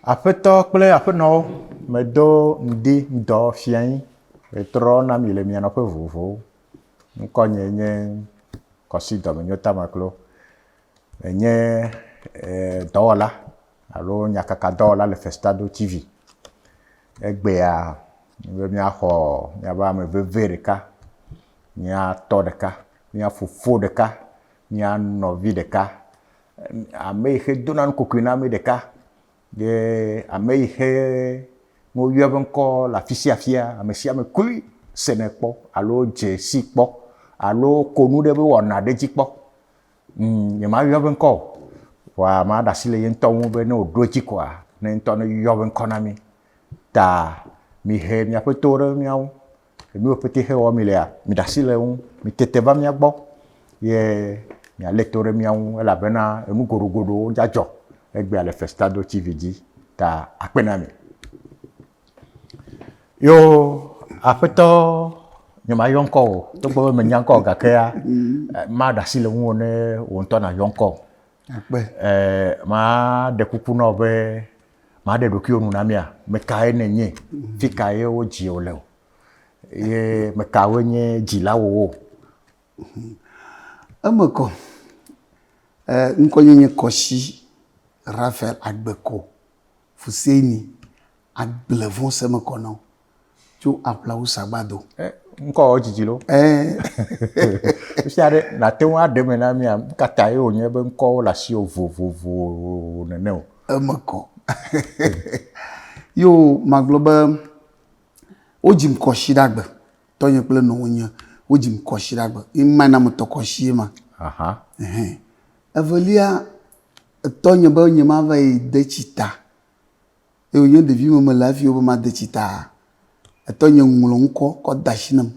Aƒetɔ kple aƒenɔwo medo ŋdi ŋdɔ fia yín trɔ na mi le mia nɔƒe vovovowo. Ŋkɔnye nye Kɔsi Dɔmenyo Tamaklo. Menye dɔwɔla alo nyakaka dɔwɔla le Festado TV. Egbea be miaxɔ miabe ame veve ɖeka, miatɔ ɖeka, mia fofo ɖeka, mia nɔvi ɖeka, ame yi xe dona nukokui na ame ɖeka. Ye ame yi xe woyɔe be ŋkɔ le afi sia afia, ame sia ame kloe sene kpɔ alo dze si kpɔ alo ko nu ɖe be wɔna ɖe dzi kpɔ. Yemayɔ be ŋkɔ o. Vɔa ma ɖe asi le ye ŋutɔ ŋu be ne wòɖo edzi koa, ne ŋutɔ ne yɔ be ŋkɔ na mi. Ta mihe miaƒe to ɖe miawo. Nu yiwo ƒete he wɔm mi lea, mi ɖe asi le ŋu, mi tete va mia gbɔ ye mialé to ɖe mia ŋu elabena enu goɖogoɖowo dzadzɔ egbea le Festado TV dzi. Ta akpe na mi. Yo aƒetɔ nyemayɔ ŋkɔ o, togbɔ be menya ŋkɔ o gakea ma ɖe asi le ŋu ne wò ŋutɔ nayɔ ŋkɔ o. Ma ɖe kuku na wò be ma ɖe ɖokuiwò nu na mia, me kae nenye, fi kae wo dzi wò le o, ye me kawoe nye dzilawowo. Eme kɔ, ŋkɔnye nye Kɔsi Raphael Agbeko Fuseni Agblevon seme kɔnɔ tso Aplawu Sagbado. Ŋkɔ dzidzi lo. Fia ɖe nate ŋu aɖe me na mia, kata ye wònye be ŋkɔwo le asiwò vovovo nene o. Eme kɔ. Yo magblɔ be wodzim Kɔsi ɖe agbe, tɔnye kple nɔwonye wodzim Kɔsi ɖe agbe. Ima na metɔ Kɔsi ma. Evelia tɔnye be nye ma va yi de tsita. E wònye ɖevi me le afi wo be ma de tsita. Etɔnye ŋlɔ ŋkɔ kɔ da shi nam.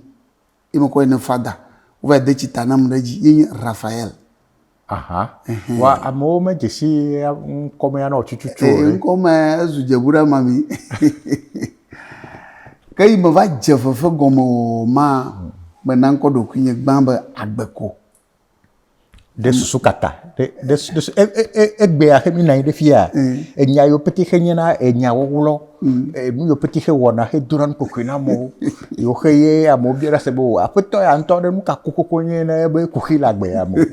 Eme kɔ ne fada. Wo va de tsita nam ɖe dzi ye Raphael. Wa amewo me dze si ŋkɔme ya na tututu o. Ŋkɔme ezu dzebu ɖe ma mi. Ke yi me va dze fefe gɔme o ma me na ŋkɔ ɖokui nye gbã be Agbeko. De susu kata. Egbea xe mi na yi ɖe fia. Enya yiwo pete xe nye na enya wɔwlɔ. Nu yiwo pete xe wɔna xe dona nukokui na amewo. Yiwo xe ye amewo bia ɖe se be o aƒetɔ ya ŋutɔ ɖe nu ka kokoko nye ne be kuxi le agbea me.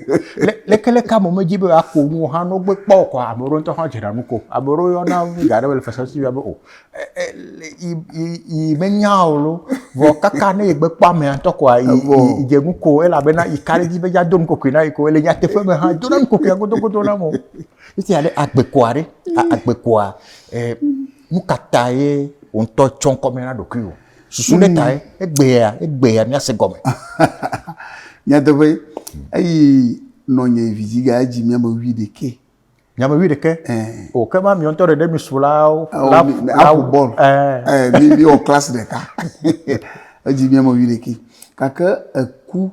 Leke ame me dzi be ako nu hã no gbe kpɔ ko ame ɖewo ŋutɔ hã dzena nu ko. Ame ɖewo yɔna ga ɖe be le Festado TV be o. Yi menya o lo. Vɔ kaka ne ye gbe kpɔ amea ŋutɔ koa yi dze nu ko elabena yi ka ɖe dzi be ya do nukokui na yi ko ele nyateƒe me hã dona nukokui godogodo na mo. Esi ale Agbekoa ɖe, Agbekoa nu kata ye wò ŋutɔ tsɔ ŋkɔ na ɖokuiwò. Susu ɖe ta ye egbea miase gɔme. Nyateƒe eyi nɔnye vidzi ga edzi miame 8. Miame 8? O ke ma mi ŋutɔ ɖeɖe mi su la aƒu bɔl. Mi wɔ classe ɖeka. Edzi miame 8. Gake eku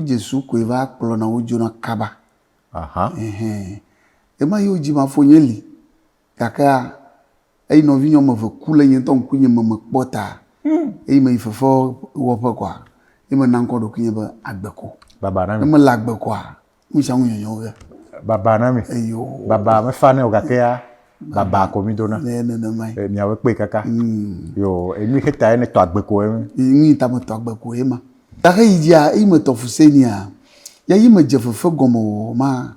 Jesu koe va kplɔ na wo dzona kaba. Ema yi wo dzi ma fo nye li. Gakea eyi nɔvi nyɔme ve ku le nye ŋutɔ ŋkunye me kpɔ ta. Eyi me yi fefe wɔƒe koa, eyi me na ŋkɔ ɖokui nye be Agbeko. Baba na mi. Eme le Agbekoa, nu sia ŋu nyɔnyɔ ge. Baba na mi. Baba me fa ne o gakea baba ko mi dona. Miawo kpe kaka. Yo enu xe ta ne tɔ Agbeko e. Enu ta me tɔ Agbeko e ma. Ta he yi dzia, eyi me tɔ Fusenia. Ya yi me dze fefe gɔme o ma.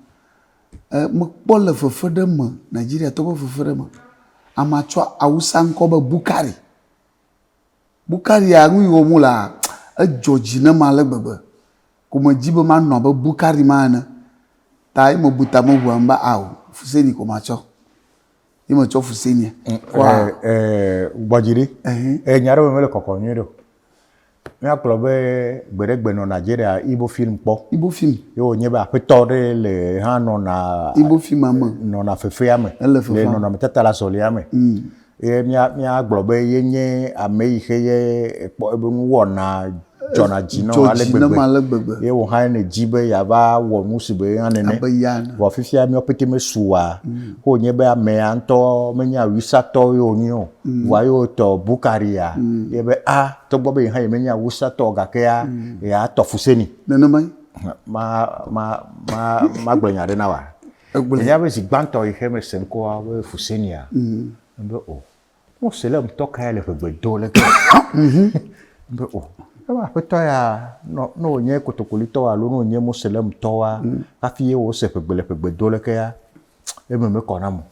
Me kpɔ le fefe ɖe me, Nigeria tɔ be fefe ɖe me. Ama tsɔ Awusa ŋkɔ be Bukari. Bukari ya nu yiwo mu la, edzɔ dzi ne ma le gbegbe. Ko me dzi be ma nɔ be Bukari ma ne. Ta yi me buta me ʋua mba awo, Fuseni ko ma tsɔ. Yi me tsɔ Fusenia. Gbɔdzi ɖi. Nya ɖe me le kɔkɔ nyuie ɖo. Miakplɔ be gbeɖegbe nɔ Nigeria Igbo film kpɔ. Igbo film. Ye wònye be aƒetɔ ɖe le hã nɔna Igbo film ame. Nɔna fefea me. Le nɔnɔmetata la azɔlia me. Ye miagblɔ be ye nye ame yi xe ye kpɔ ebe nu wɔna dzɔna dzi nɔ ale gbegbe. Ye wò hã ne dzi be yava wɔ nu si be hã nene. Vɔ fifia miawo pete me sua. Wònye be amea ŋutɔ menye Awusatɔ ye wònye o. Vɔa ye wòtɔ Bukaria. Ye be togbɔ be hã ye menye Awusatɔ gakea ya tɔ Fuseni. Nenema. Ma gblɔ nya ɖe na wa. Enya be zi gbãtɔ yi xe me se ŋkɔa be Fusenia. Mbe o. Muslim to ka le gbe do le ke. Mbe o. Eba peto ya no nye kotokolito alo no nye Muslim to wa ka fi wo se gbe do le ke ya. Me kona mo.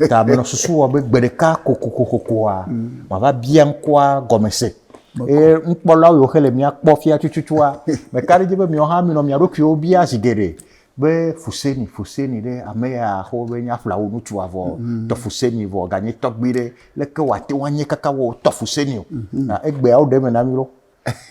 Ta me no susu wa be gbe ka kokokoko wa. Ma va bien kwa gomese. E nkpola yo hele mi akpo fia chuchuchua. Me kari jibe mi o ha mi no mi aroki obi asigere. Be fuseni de ameya ho be nya fla wo nutu avo to fuseni vo ganye togbire le ke wate wanye kaka wo to fuseni na egbe au de me na mi ro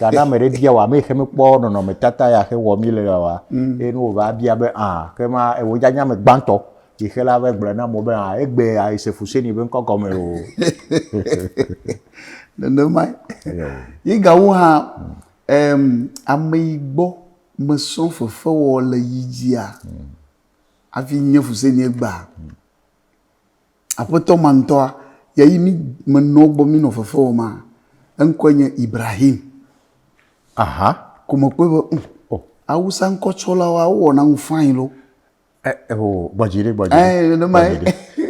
ta na me re dia wa me he me po no me tata ya he wo mi le wa e no ba bia be ke ma e wo janya me gbanto ki he la be gbre na mo be egbe a se fuseni be nko go me o no mai yi ga wo ha amigbo me son fefe wɔ le yidzia afi nye fuseni egba aƒetɔ mantɔa yayi mi me nɔ gbɔ mi nɔ fefe wɔ ma eŋkɔe nye Ibrahim ko me kpe be awusa ŋkɔtsɔlawoa wowɔna ŋu fain lo gbɔdzire ne ma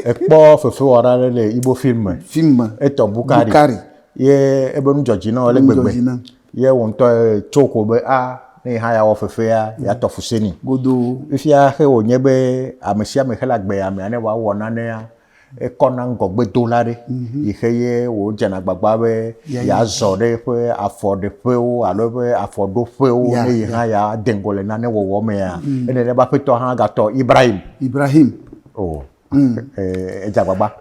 ekpɔ fefe wɔ ɖa le Igbo film etɔ Bukari ye ebe nudzɔdzi na le gbegbe ye wo ŋutɔ tso ko be ne ha ya wo fefea ya to fuseni godo ifia he wo nye be amesia me hela gbe ame ane wa wo nane ya e kona ngogbe dolare ihe ye wo jana gbagba be ya zo de pe afọ de pe o alo be afọ do pe o ne ha ya dengole nane wo me ya ene le ba peto ha ga to Ibrahim e jagbagba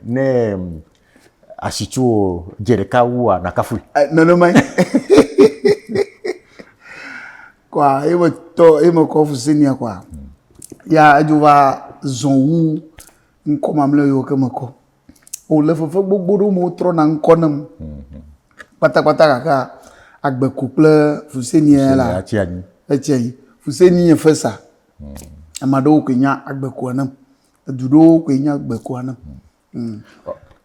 ne asichu jereka wu na kafu no mai kwa imo ko fuseni kwa ya ajuwa zonwu nko mamle yo ke mako o le fefe gbogbo do mo tro na nko nam patapata kaka agbe couple fuseni la etiyi fuseni fesa amado ko nya agbe ko nam dudo ko nya agbe ko nam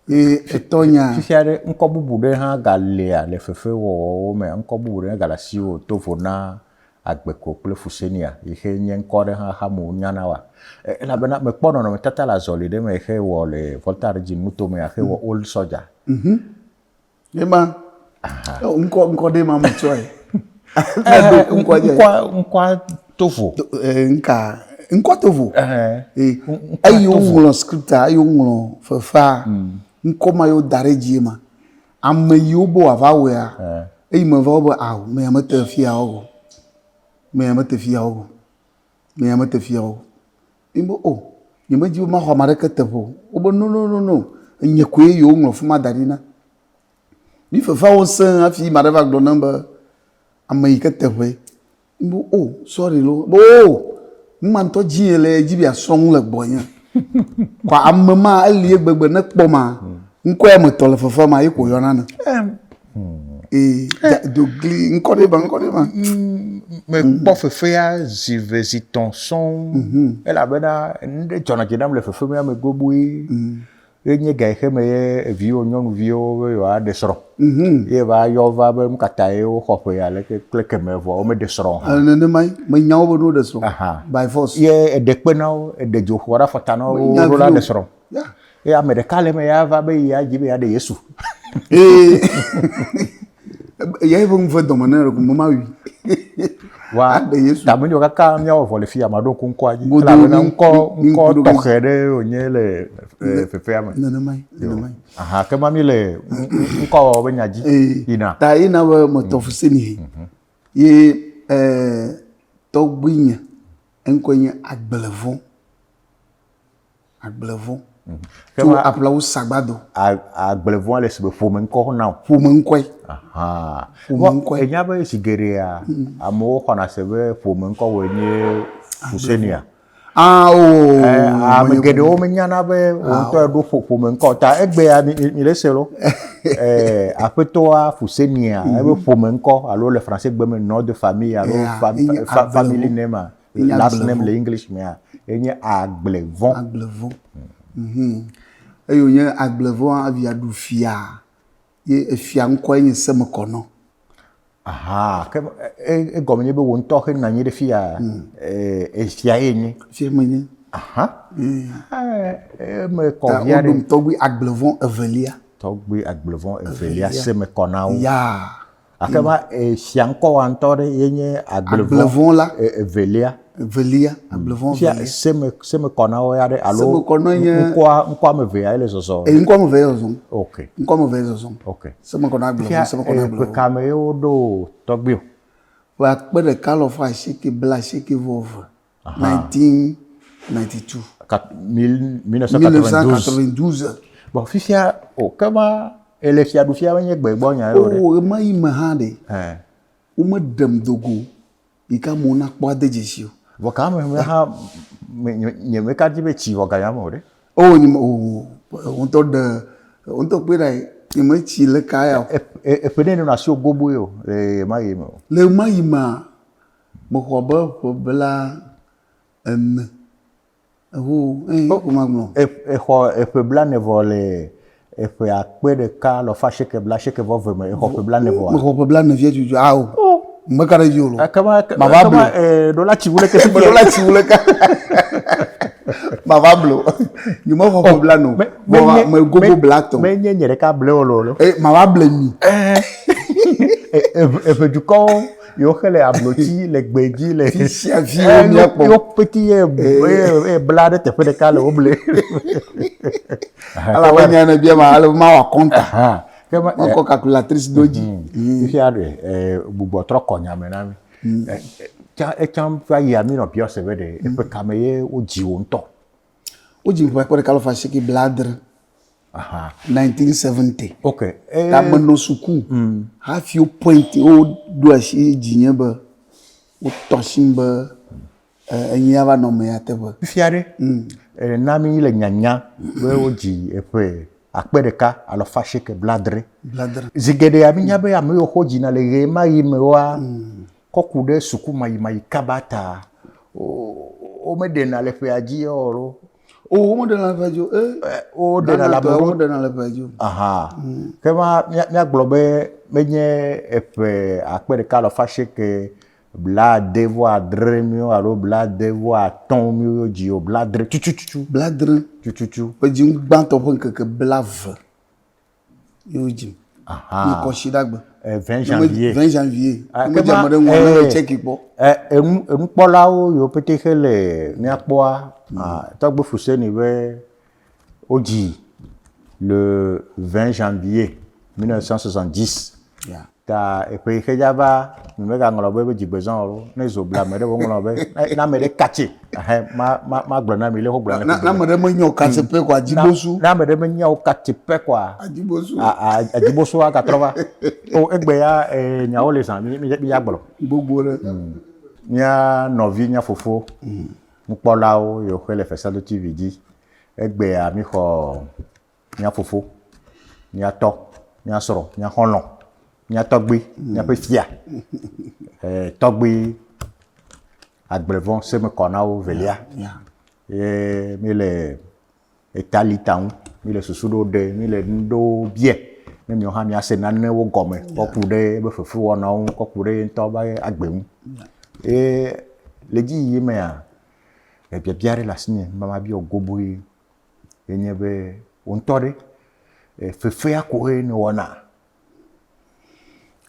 etonya fisiare nko bubu de ha galea le fefe wo me nko bubu de galasi o to fona agbeko ple fusenia ihe nye nko de ha mo nyana wa la bena me kpono no me tata la zoli de me he wo le voltar ji muto me he wo old soldier ema nko de ma mutoi nko tofu nko tofu ayo ngulo scripta ayo ngulo fafa nko ma yo dareji ma amma yo bo avawe a ma va bo aw me amata fia ogo imbo nyima ji ma ho mare katabo obo no nye ko yo ngulo fuma darina mi fafa won san afi mare va gdo number amma yi katabo imbo sorry lo man to jiele jibi asong le boyan kwa amma ali gbegbe na kpo ma nko e mo to le fafa ma iko yona na dogli nko de ba me kpo fefe ya ziton son ela bena nde jona jidam le fefe me gobui enye ga he me vio nyonu vio yo a de soro ye ba yo va be mkata e o khofe ya le ke me vo o me de soro ne mai me nyawo bo do de soro by force ye de pe na o de jo wara fata na o ro la de soro e america le me ya va be ya jibe ya de Yesu ye bo mfo do manero ko mama wi wa de Yesu ta munyo kaka mya o vole fi amado ko nko aji la na nko to khere o nyele fefe ama ne mai ke mami le nko be nyaji ina ta ina we mo to fuseni ye to gbinya enko yin agbelevon tu apla o sagbado agbelevon le sebe fo men ko na fo men ko e nya ba sigere a amo ko na sebe fo men ko we ni fusenia me gede o me nyana be o to do fo men ko ta egbe ya mi le selo apeto a fusenia e be fo men ko alors le français gbe me nom de famille alors family name last name le english me enye agbelevon eyo nye agbelevon avia du fia ye fia nko yin sem kono ke e gomenye be won to he na nyire fia fia enye fia menye Aha. Me Ta convient wodom tɔgbi agblevɔ evelia. tɔgbi agblevɔ evelia se me kɔna wo. Ya. Akema siankɔ wa ŋutɔ ɖe yenye Agblevɔ la. evelia. Evelia. Agblevɔ Fia evelia. se me kɔna wo ya ɖe alo Semekɔna nye- ŋkɔa me eve ya ele zɔzɔ. Ŋkɔ me ve zɔzɔm. Ok. Ŋkɔ me ve zɔzɔm. Ok. Semekɔna agblevɔ. Fia Semekɔna ƒe agblevɔ. kame ye woɖo tɔgbi o. Ƒe akpe ɖeka lɔ fa asieke bla asieke vɔ eve. 1992. 1992. 1992. Bon, fifia o kema ele fiaɖufia nye gbegbɔ nya yo ɖe. O ema yi me hã ɖe. Eh. Wome ɖem dogo yi ke amewo nakpɔ ade dzesi o. Vɔ kame me hã nye me ka di be tsi vɔ ganya me o ɖe. O nye ŋutɔ ɖe ŋutɔ kpe ɖa nye me tsi le ka ya o. Eƒe ne nɔ asi wo goboe o le ma yi me o. Le ema yi mea mexɔ be ƒe bla ene. Eho ƒoma gblɔ. Exɔ eƒe blanevɔ le eƒe akpe ɖeka lɔfa asieke bla asieke vɔ ve me exɔ ƒe blanevɔa. Mexɔ ƒe bla nevia tutu awo. Meka ɖe dzi o lo. Kama Mava blo. ɖo la tsi wu leke Meɖo la tsi wu le ka. Mava blo. Nye mexɔ ƒe bla no. Me gogo bla tɔ. menye nye ɖeka ble o lo. Mava ble mi. Eƒe dukɔwo yiwo xe le ablotsi le gbe dzi le Fisia viwo miakpɔ. yo peti ye bla ɖe teƒe ɖeka le wo ble. Ala wo nya ne bia ma ale ma wa kɔnta. Kema Mekɔ calculatrice do dzi. fifia ɖe bubuɔtrɔ kɔ nyame na mi. Etsam va yi ami nɔ biɔ se be ɖe eƒe kame ye wo dzi wo ŋutɔ. Wo dzi ƒe akpe ɖeka lɔ fa asieke bla adre. Aha. 1970. Ok. Ta me nɔ suku. Hafi wo point wo do asi dzi nye be wo tɔ si be enyia va nɔ me ya teƒe. Fifia ɖe na mi le nyanya be wo dzi eƒe akpe ɖeka alɔfa asieke bladre. Bladre. Zi geɖea mi nya be ame yiwo xɔ dzina le ɣe ma ɣi me woa kɔ ku ɖe suku mayi kaba ta wo me ɖena le ƒea dzi o lo. O wo ɖe na le ƒea dzi o. Wo ɖena le ame wo ɖo. ɖe na le ƒea dzi o. Aha. Kema míagblɔ be menye eƒe akpe ɖeka alɔfa asieke blaadevɔ-adre miwo alo blaadevɔ-atɔ̃ miwo dzi o bladre tutututu. Bladre. Tututu. Ƒe dzi gbãtɔ ƒe ŋkeke bla ve. Yewo dzi. Aha. Mi kɔ si ɖagbe. 20 janvier. 20 janvier. Ah, Me dzama ɖe ŋu le tseki kpɔ. Enukpɔlawo yiwo pete xe le míakpɔa tɔgbe Fuseni be wo dzi le 20 janvier 1970. Ya. Ta eƒe yi xe dzava mega ŋlɔ be dzigbezã o ne zo bla ame ɖe wo ŋlɔ be na ame ɖe katsi ma gblɔ na mi le ho gblɔ Na ame ɖe menyo kase pe ko adzibosu. na ame ɖe menya wo katsi pe koa Adzibosu. adzibosu agatrɔ va o egbe ya nyawo le zã mi ya gblɔ Gbogbo ɖe. mía nɔvi mía fofo nukpɔlawo yiwo xe le Fesado TV dzi egbea mi xɔ mía fofo mía tɔ mía srɔ̃ mía xɔlɔ̃ mía tɔgbi míaƒe fia tɔgbi agblevɔ semekɔnawo velia ye mi le etalita ŋu mi le susu ɖo ɖe mi le nu ɖo biɛ ne miawo hã miase nanewo gɔme kɔku ɖe ebe fefewɔnawo ŋu kɔku ɖe ŋutɔ be agbe ŋu ye le dzi yiyim mea biabia ɖe le asinye mama biɔ goboe yenye be wo ŋutɔ ɖe fefea ko ye ne wɔna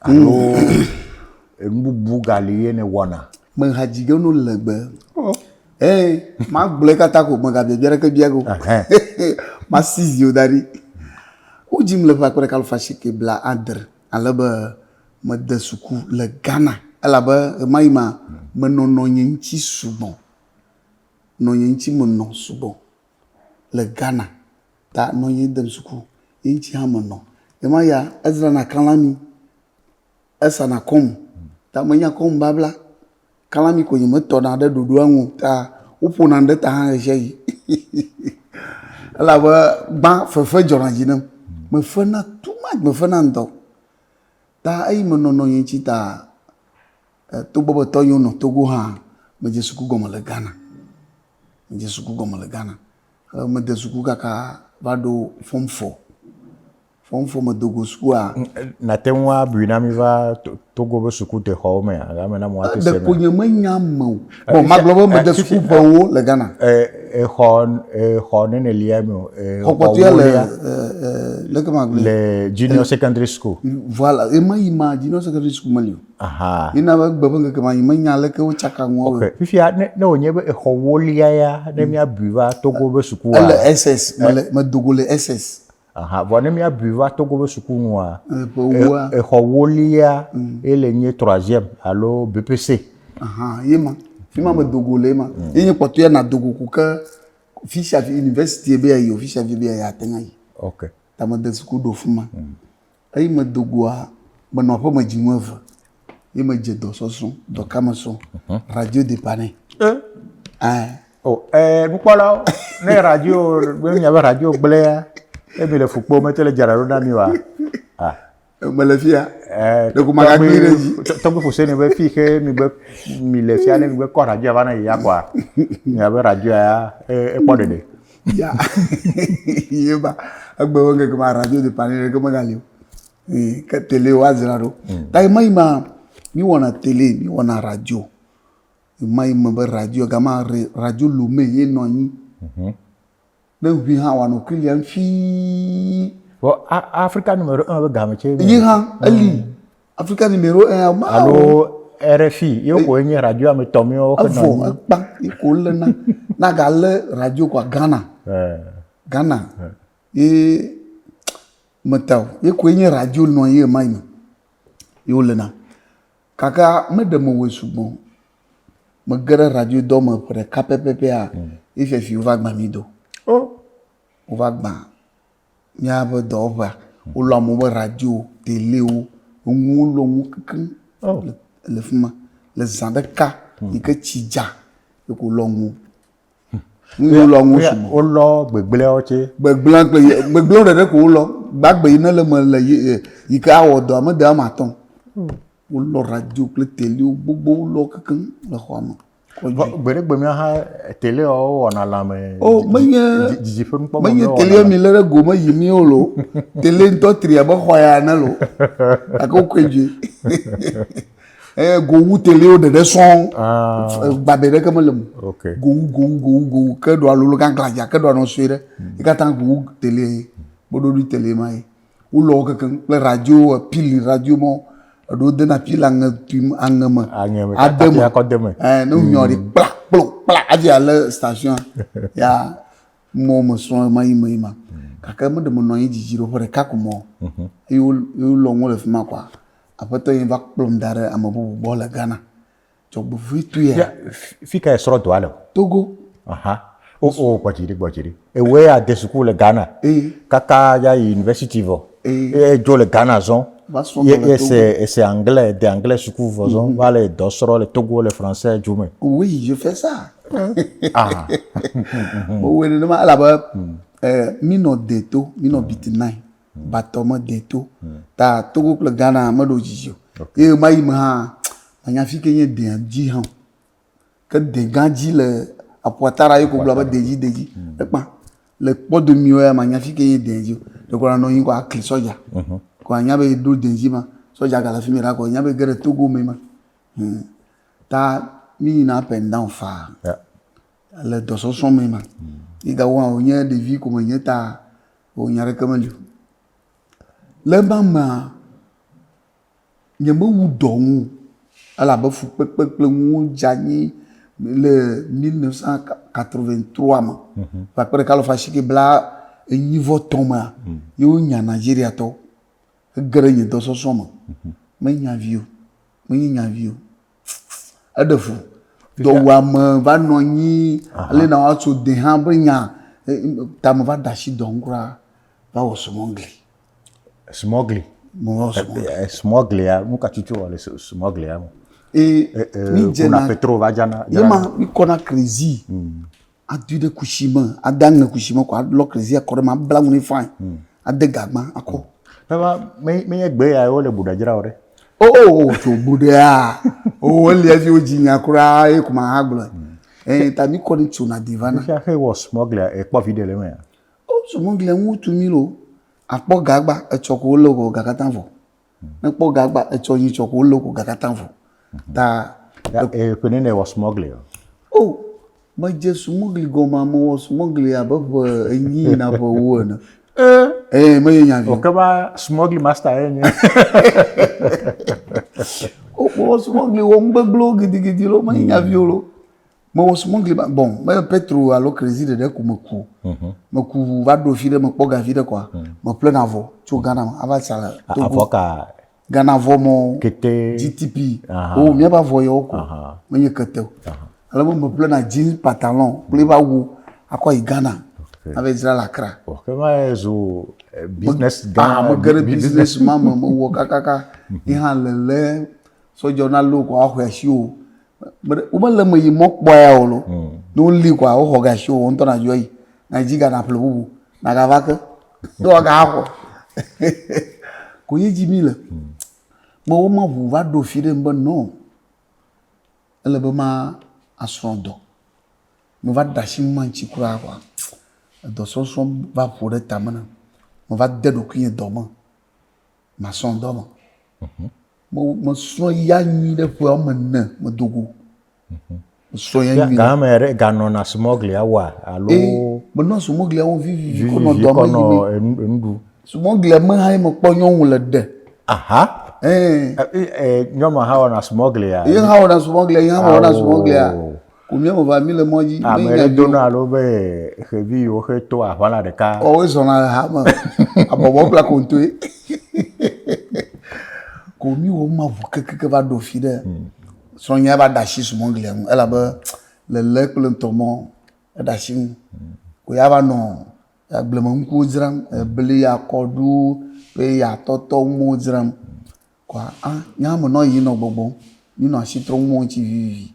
alo nu bubu gali ye ne wɔna. Me hadzige no legbe. Ma gblɔe katã ko me gabiabia ɖeke bia go. Ma si zio da ɖi. Wo dzim le ƒe akpe ɖeka alɔfa asieke bla adre ale be mede suku le Ghana elabe ema yi ma menɔ nɔnye ŋuti sugbɔ. Nɔnye ŋuti menɔ sugbɔ le Ghana. Ta nɔnye dem suku ye ŋuti hã menɔ. Ema ya ezrana kalami. Esana kɔm. Ta menya kɔm babla. Kalami ko nye metɔna ɖe ɖoɖoa ŋu ta woƒona ɖe ta hã ɣe sia ɣi. Elabe gbã fefe dzɔna dzi nem. Me fena too much, me fena ŋutɔ. Ta eyi menɔ nɔnye ŋuti ta togbɔ be tɔnyewo nɔ Togo hã medze suku gɔme le Ghana. Medze suku gɔme le Ghana. Mede suku kaka va ɖo form 4. fɔ me dogo sukua na te ŋu abui na mi va Togo be suku te xɔ me game na mo ate se de ko nye me nya me o bon ma gblɔ be me de suku ƒewo le Ghana xɔ ne lia mi xɔ kpɔtɔe le ke ma gblɔ le junior secondary school voilà e ma yi ma junior secondary school ma li o aha ina be gbe be ngeke ma yi me nya le ke wo tsaka ŋu okay fifia ne wonye be xɔ wolia ya ne mi abui va Togo be suku le SS me dogo le SS aha bon ne mi abui va Togo be suku ŋua woa xɔ wolia ele nye 3e alo BPC aha yema fima me dogo le ma yenye kpɔtɔe na dogo ku ke fisha university be ayi official be ayi atenga yi okay ta me de suku do fuma ayi me dogoa me no ƒe me dzi eve ye me dze dɔ sɔsɔ dɔ kame sɔ radio dépanner nukpɔlawo ne radio be nya be radio gblea ebi le fukpo me tele dzara ɖo na mi wa me le fia de ko maga gbi ɖe dzi tɔgbe fose ne be fi ke mi le fia ne mi be kɔ radio va na ya kwa nya be radio ya kpɔ ɖeɖe ya yeba agbe wo ngeke ma radio dépanner ke me gali ke télé wa zra ɖo ta mai ma mi wɔna télé mi wɔna radio mai me be radio gama radio Lomé ye nɔ anyi ne ʋui hã wano Kylian fi Africa numéro 1 be game che yi hã ali Africa numéro 1 ma alo RFI yo ko nye radio ame tomi o ke no pa ko le na ga le radio kwa Ghana Ghana metaw ye ko nye radio no ye mai no yo le na kaka me de mo we sugbon me gere radio do me pre KPPP a ife fi va gba mi do o va gba nya be do va o lo mo be radio télé o ngu lo ngu kan le fuma le zandeka ike tija e ko lo ngu ngu lo ngu sumo o lo gbegble o che gbegble de ko lo gbagbe ina le me le ike awo do am de ma ton o lo radio ple télé o gbogbo lo kan le ho am gbere mi ha télé o ona la me menye jiji fe npo menye télé mi le go me yimi o lo télé nto tri aba khoya na lo akokweje go wu télé o de son babe de kam lem okay go ke do alulu kan klaja ke do no suire e ka tan go télé bodo du télé mai o lo ke kan le radio pile radio mo do de na pile angama adem ya ko dem no nyori pla aji ala station ya mo so mai ma kaka mo de mo no yi jiro hore ka ko mo yo lo ngo le fima kwa apato yin va plom dare amabu bo la Ghana to bu fitu ya fika e soro doale Togo aha o bojiri e we a de school le Ghana kaka ya university vo e jo le Ghana zon c'est anglais des anglais school vozon va le do soro le Togo le français jume oui je fais ça oui ne ma la ba mino deto mino bitinai batoma deto ta Togo le Ghana ma do jijo e mai ma anya fi kenye de ji han que de ganji le apoatara yo ko bla ba deji e pa le po de mio ya anya fi kenye deji de ko no yin ko akli soja ko anya be do deji ma soja ga la fi mi ra ko anya be gere Togo me ma ta mi na pendant fa le do so so me ma iga wa onya de vie ko nya ta onya re kamali le mama nyembo wu don ala ba fu pekpekple ŋu dzanyi le 1983 ma va pere kalo fashike bla enyivo toma yo nya Nigeria to gere yin do soso ma me nya view adefu do wa ma va no nyi ale na wa so de han be nya ta ma va dashi donkra va wo smogli ya muka chuchu wale smogli ya mi jena petro vajana yema mi kona crazy adu de kushima adang na kushima ko lo crazy akore ma blanc ni fine ade gagba akọ baba me egbe ya o le budajira ore to buda o le fi ojinya kura e kuma hagbla ta mi koni tuna divana fi he was smuggler e po video le me smuggler mu tu mi lo akpɔ gagba etsɔ ko wole ko gakata vɔ ne kpɔ gagba etsɔ yin tsɔ ko wole ko gakata vɔ ta Penine was smuggling. oh me dze smugli gɔma me wɔ smugli abe ƒe enyi na ƒe wo ene me ye nya vi O kama smuggling master yenye. o wɔ smugli wɔ ŋgbegblẽwo gidigidi lo me ye nya vi lo me wɔ smugli bon me Petro alo Crazy ɖeɖe ko me ku va ɖo fi ɖe me kpɔ gavi ɖe kɔa me ƒlena vɔ tso Ghana me ava sa le Togo Avoka Ghana vɔ mɔ kete GTP o miaba vɔ yewo ko menye kete o ale me ƒlena jeans pantalon kple va wu akɔ yi Ghana ava dzra le Accra o kama zo business me gang ge ɖe business ma me wɔ kakaka yi hã lele sɔdzɔ na lo ko axɔ asi o wo me le me yi mɔ kpɔ ya o lo ne wo li ko wo xɔ ga asi o wo ŋutɔ na dzo yi na dzi Ghana ƒle bubu na ga va ke ne wa ga axɔ ko ye dzi mi le me wo ma ʋu va ɖo fi ɖe be no ele be ma asrɔ̃ dɔ me va da asi ma ŋtsi kura kɔa dɔsɔsɔ va ƒo ɖe tame ne me va de ɖokui dɔ me masrɔ̃ dɔ me me srɔ̃ ya nyui ɖe ƒe wɔme 4 me dogo me srɔ̃ ya nyui Gama ere gano na smuggling awa alo me nɔ smuglia wo vivi ko nɔ vivi dɔ me kono yi endu. smuglia me hã me kpɔ nyɔnu le de Aha. Nyɔnu hã wɔna smuggling a. ye hã wɔna smuglia ye hã wɔna smuglia ko mi me va mi le mɔ dzi Ame ɖe dona alo be xevi yiwo xe to aʋala ɖeka. ɔwoe zɔna le ha me abɔbɔ kple akontoe ko mi wo ma ʋu kekeke va ɖo fi ɖe srɔ̃nya va da asi smuglia ŋu elabe lele kple ŋutɔmɔ eɖe asi ŋu ko ya va nɔ agblemenukuwo dzram bli akɔɖu kple atɔtɔ ŋuwo dzram koa nya me nɔ yi nɔ gbɔgbɔm mi nɔ asi trɔm ŋuwo ŋuti vivi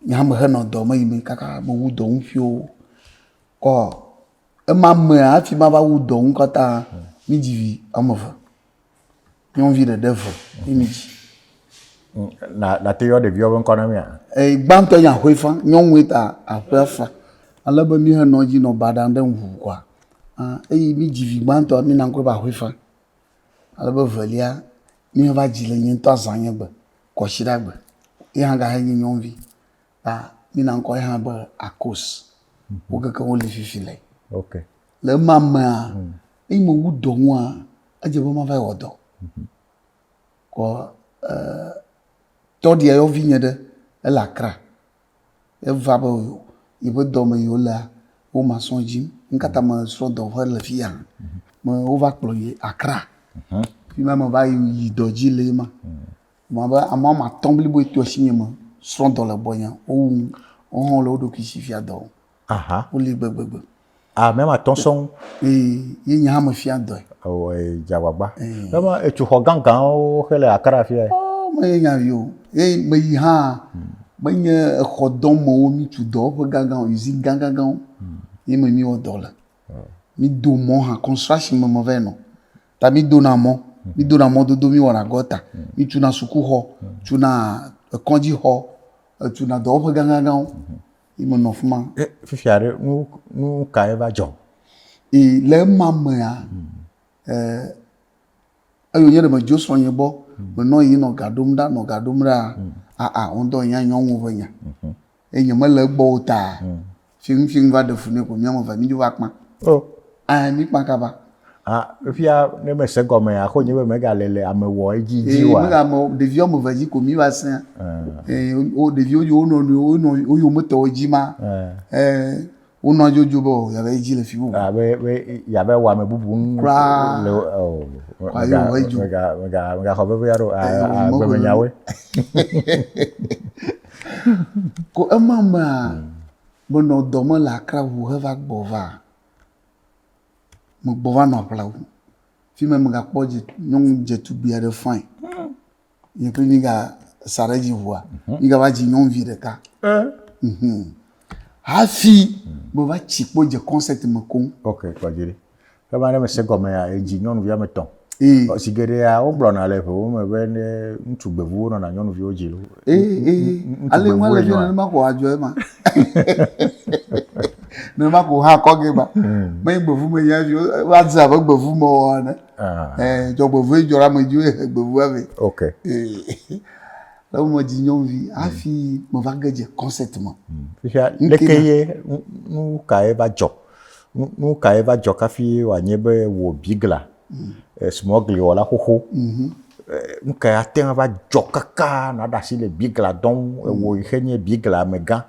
nya me henɔ dɔ me yi me kaka me wu dɔ ŋuƒiwo kɔ ema mea hafi ma va wu dɔ ŋu kɔta mi dzi vi wɔme 2 nyɔnuvi ɖeɖe 2 ye mi dzi Na te yɔ ɖeviwo be ŋkɔ na mia. gbãtɔ nya hoe fa nyɔnue ta aƒea fa ale be mi henɔ dzi nɔ baɖa ɖe ŋu kɔa eye mi dzi vi gbãtɔ mi na ŋkɔe ba hoe fa ale be velia mi va dzi le nye ŋutɔ azãnye gbe kɔsi ɖa gbe ye hã ga he nye nyɔnuvi mi na ŋkɔ ye hã be Akos wo keke wo li fifi le Okay. le ema mea eye me wu dɔ ŋua edze be ma va wɔ dɔ kɔ tɔɖia yɔvi nye ɖe ele Accra eva be yiƒe dɔ me yiwo lea wo masrɔ̃ dzim ŋkata me srɔ̃ dɔ ƒe le fi ya me wo va kplɔ yi Accra fi ma me va yi dɔ dzi le ma me be ame wɔme 5 blibo to asi nye me srɔ̃ dɔ le gbɔnye wo hã le wo ɖokui si fia dɔ Aha. wo li gbegbegbe Même attention. ye nye hã me fia dɔe Dzagbagba. Kama etsuxɔ gãgãwo xe le Accra fia. me ye nya vi o ye me yi hã menye exɔ dɔmewo mi tu dɔwɔƒe gãgãwo usine gãgãgãwo ye me mi wɔ dɔ le mi do mɔ hã construction me va nɔ ta mi dona mɔdodo mi wɔna gɔta mi tuna sukuxɔ tuna kɔdzixɔ tuna dɔwɔƒe gãgãgãwo ye me nɔ fi ma Fifia ɖe nu ka eva dzɔ. le ema mea eyo nye ɖe me dzo srɔ̃nye gbɔ me nɔ yi nɔ ga ɖom ɖa ŋdɔ nya nyɔnu ƒe nya eye mele egbɔ o ta fiŋu va ɖe fu ne ko miame va mi dzo va kpã mi kpã kaba Fia ne me se gɔme akɔ nye be mega le ame wɔ edzi wa. mega me ɖevi wɔme 2 dzi ko mi va se o ɖeviwo yiwo wo yo metɔwo dzi ma wo nɔ dzodzo be ya be dzi le fi bubu be ya be wɔ ame bubu nu le mega xɔ be ya ɖo agbeme nyawoe. Ko ema mea menɔ dɔ me le Accra ʋu heva gbɔ va me gbɔ va nɔ aƒlawu fi me megakpɔ nyɔnu dzetugbi aɖe fine ye kple mi ga sa ɖe dzi ʋua mi ga va dzi nyɔnuvi ɖeka hafi me va tsi kpo dze concert me koŋ. Ok, kɔdzi ɖi. Kema ne me se gɔmea edzi nyɔnuvi ame 3. Si geɖea wo gblɔna le ʋewo me be ne ŋutsu gbevuwo nɔna nyɔnuviwo dzi lo. Ale ŋua le fi nenema ko adzɔ ema. ne ma ko ha ko ge ba me gbevu me ya vi wa za ba gbevu mo wa ne jo gbevu jora me ju gbevu ave OK là où me dit non vi a fi me va geje conceptement fia lekeye nu ka eva jo nu ka eva jo ka fi wa nyebe wo bigla smogli wala hoho nu ka atenga va jo kaka na da si le bigla don wo henye bigla mega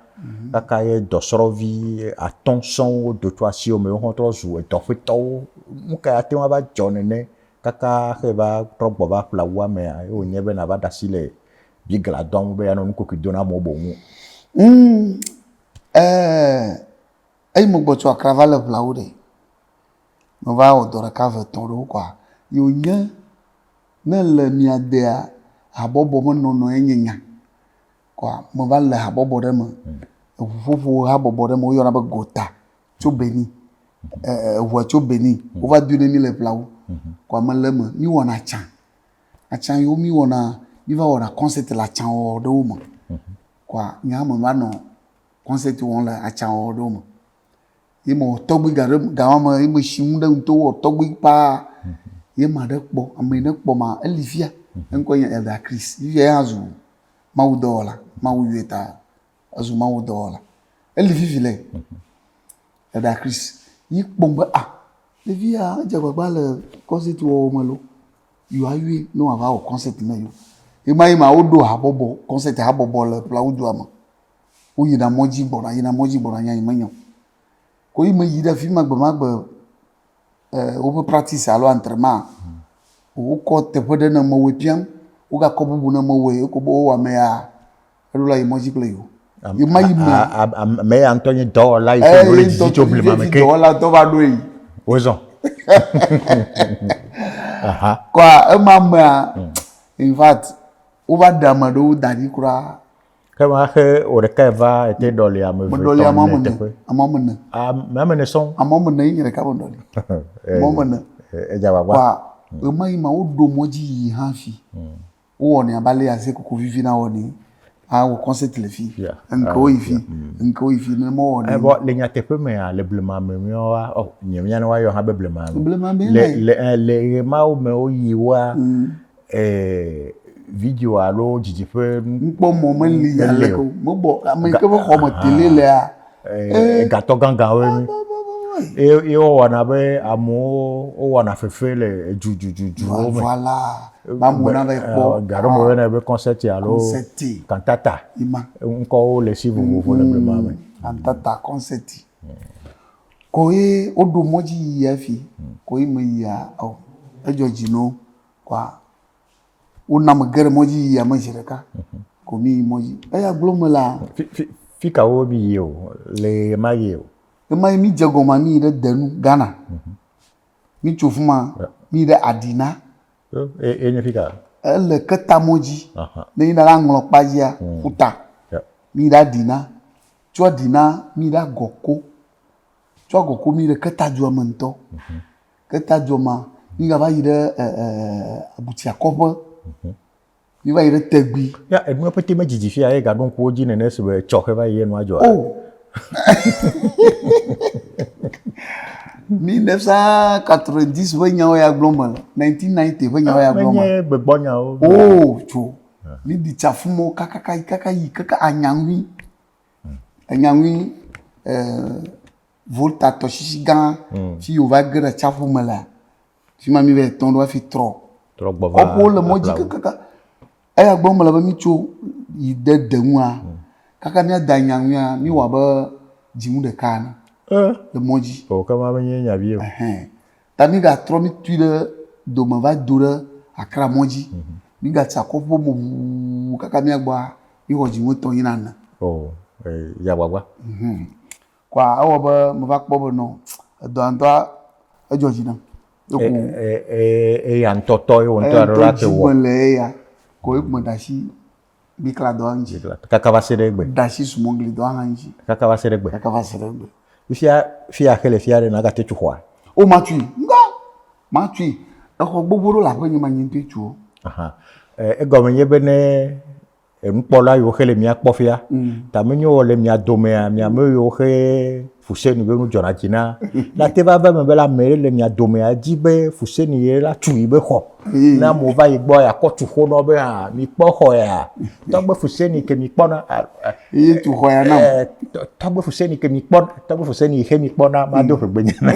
kaka ye dosrovi attention de toi si o me ho to zu e to fito nu ka atenga va jo nene kaka he va trogbo va plawa me o nyebe na va da si le bigla don be ya no ko kidona mo bo mu ai mo gboto akrava le blaude mo va odora ka vetoro kwa yo nya na le mia de abobo mo no enyenya kwa mo va le abobo de mo fufu abobo de mo yo na ba gota cho beni wo cho beni o va dune mi le blau kwa mo le mo mi wona chan yo mi wona mi va wona concert la chan o de mo kwa nya mo va no concert won la a chan o de mo imo togbi gawa ma imo shimu da nto wo togbi pa ye ma de kpo amene kpo ma elifia enko ya Elder Chris ye azu ma udola ma uyeta azu ma udola elififile Elder Chris yi kpo ngba levia jagba le concert wo mo lo yo ayi no ava o concert na yo e ma odo abobo concert abobo le pla udo ama o yi na moji gbona nya imanyo ko yi me yi da fi magbe o peut practice alo entraînement o ko te pode na mo we pian o ga ko bubu na mo we ko bo wa me ya elo la emoji play yo yi ma yi me Antonio do la il faut le dire tu oublies ma ke do la to va do yi ozo kwa e ma ma in fact o va dama do dadi kura kama he o de kava était dans les ame doli amamene même ne son amamene yire ka bondoli amamene e jawa kwa e mai ma odo moji hafi o woni abale ase ko vivi na woni a o concert le fi nko ifi ne mo woni e bo le nyate pe me a le blema me mi wa o nyemnya na wa yo ha be blema le ma o me o yi wa video alo jijipe npo mo me li ya le ko mo bo ame ke bo ko mo tele le a gato ganga we mi e o wana be amo o wana fefe le juju o me voilà ba mo na be po garo mo na be concert alo cantata ima nko le si vous le vraiment cantata concert ko e odo moji ya fi ko e me ya o ejo jino kwa una magere moji ya majireka komi moji ya glomala fika wo bi yo le mayo e mi jagoma mi de denu Ghana mi chufuma mi de adina e fika le keta moji ne ina la nglo pajia futa mi da dina cho dina mi da goko cho goko mi de keta joma nto keta joma mi ga ba yire abuti akobo mi va ire tegbi ya e mo pete majiji fi aye ga don ko ji nene se be choke va ye no ajo 1990 venya ya global 1990 venya ya global menye be gbonya o cho ni di chafumo kaka anyanwi volta to shishigan fi o va gra chafumo la fi mami ve ton do fi trop gbova ko le moji kaka aya gbom la ba mi cho yi de denwa kaka mi adanyanwa mi wa ba jimu de kana le moji o kama menye nya bi o ta mi ga tro mi tuile do ma va dura akra moji mi ga tsakopo mo kaka mi agba mi ho jimu to yin na o ya gbagba kwa awo ba mo va kpo bo no do anta ejo jina ya ntoto yo nto ara ke wo ya ko mo dashi bi kla do anji kaka va sere gbe dashi smongli do anji kaka va sere gbe fia kele fia re na ga te chuwa o ma tui e ko gbogbo la ko ni ma yin te chu e go menye be ne npo la yo kele mi akpo fia ta menyo le mi adome mi ameyo he Fuseni be nu dzɔna dzi na la te va ve me be la ame le mia dome dzi be Fuseni ye la tu yi be xɔ na mo va yi gbɔ ya kɔ tu xɔ nɔ be mi kpɔ xɔ ya tɔgbe Fuseni ke mi kpɔ na ye tu xɔ ya na tɔgbe Fuseni ke mi kpɔ tɔgbe Fuseni he mi kpɔ na ma do ƒe gbe na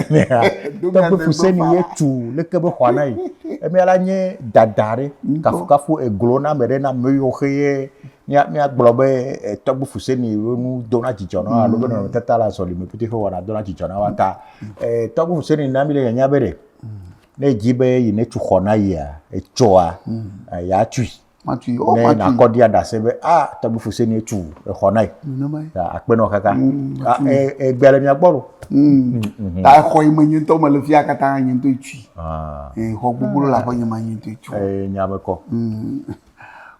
tɔgbe Fuseni ye tu leke be xɔ na yi emia la nye dada ɖe kafukafu eglo na me ɖe na me yiwo xe ye míagblɔ be tɔgbe Fuseni nu dona dzidzɔ na alo be nɔnɔmetata la azɔlime pete xe wɔna dona dzidzɔ na wa ta tɔgbe Fuseni na mi le nyanya be ɖe ne dzi be yi ne tu xɔ na yia etsɔa ya tui ne nakɔ di aɖase be tɔgbe Fuseni etu exɔ na yi akpenɔ kaka egbe le mia gbɔ lo ta xɔ yi me nye ŋutɔ me le fia katã nye ŋutɔ tui xɔ gbogbo le aƒe nye ma nye ŋutɔ tui nyame kɔ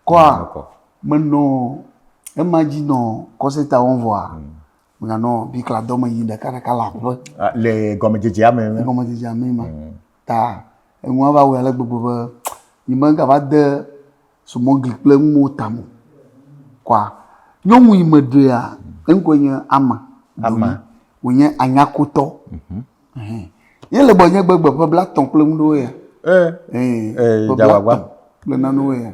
kɔa menɔ ema dzi nɔ kɔseta wɔm vɔa meganɔ bikladɔ me yi ɖeka le aƒe le gɔmedzedzea me le gɔmedzedzea me ma ta enua va wɔ ale gbogbo be yi me gava de sumɔgli kple nuwo tame kɔa nyɔnu yi me ɖea eŋkoe nye ama wònye anyakotɔ ye le gbɔ nye gbegbe ƒe blatɔ kple ŋuɖewo ya ƒe blatɔ kple nanewo ya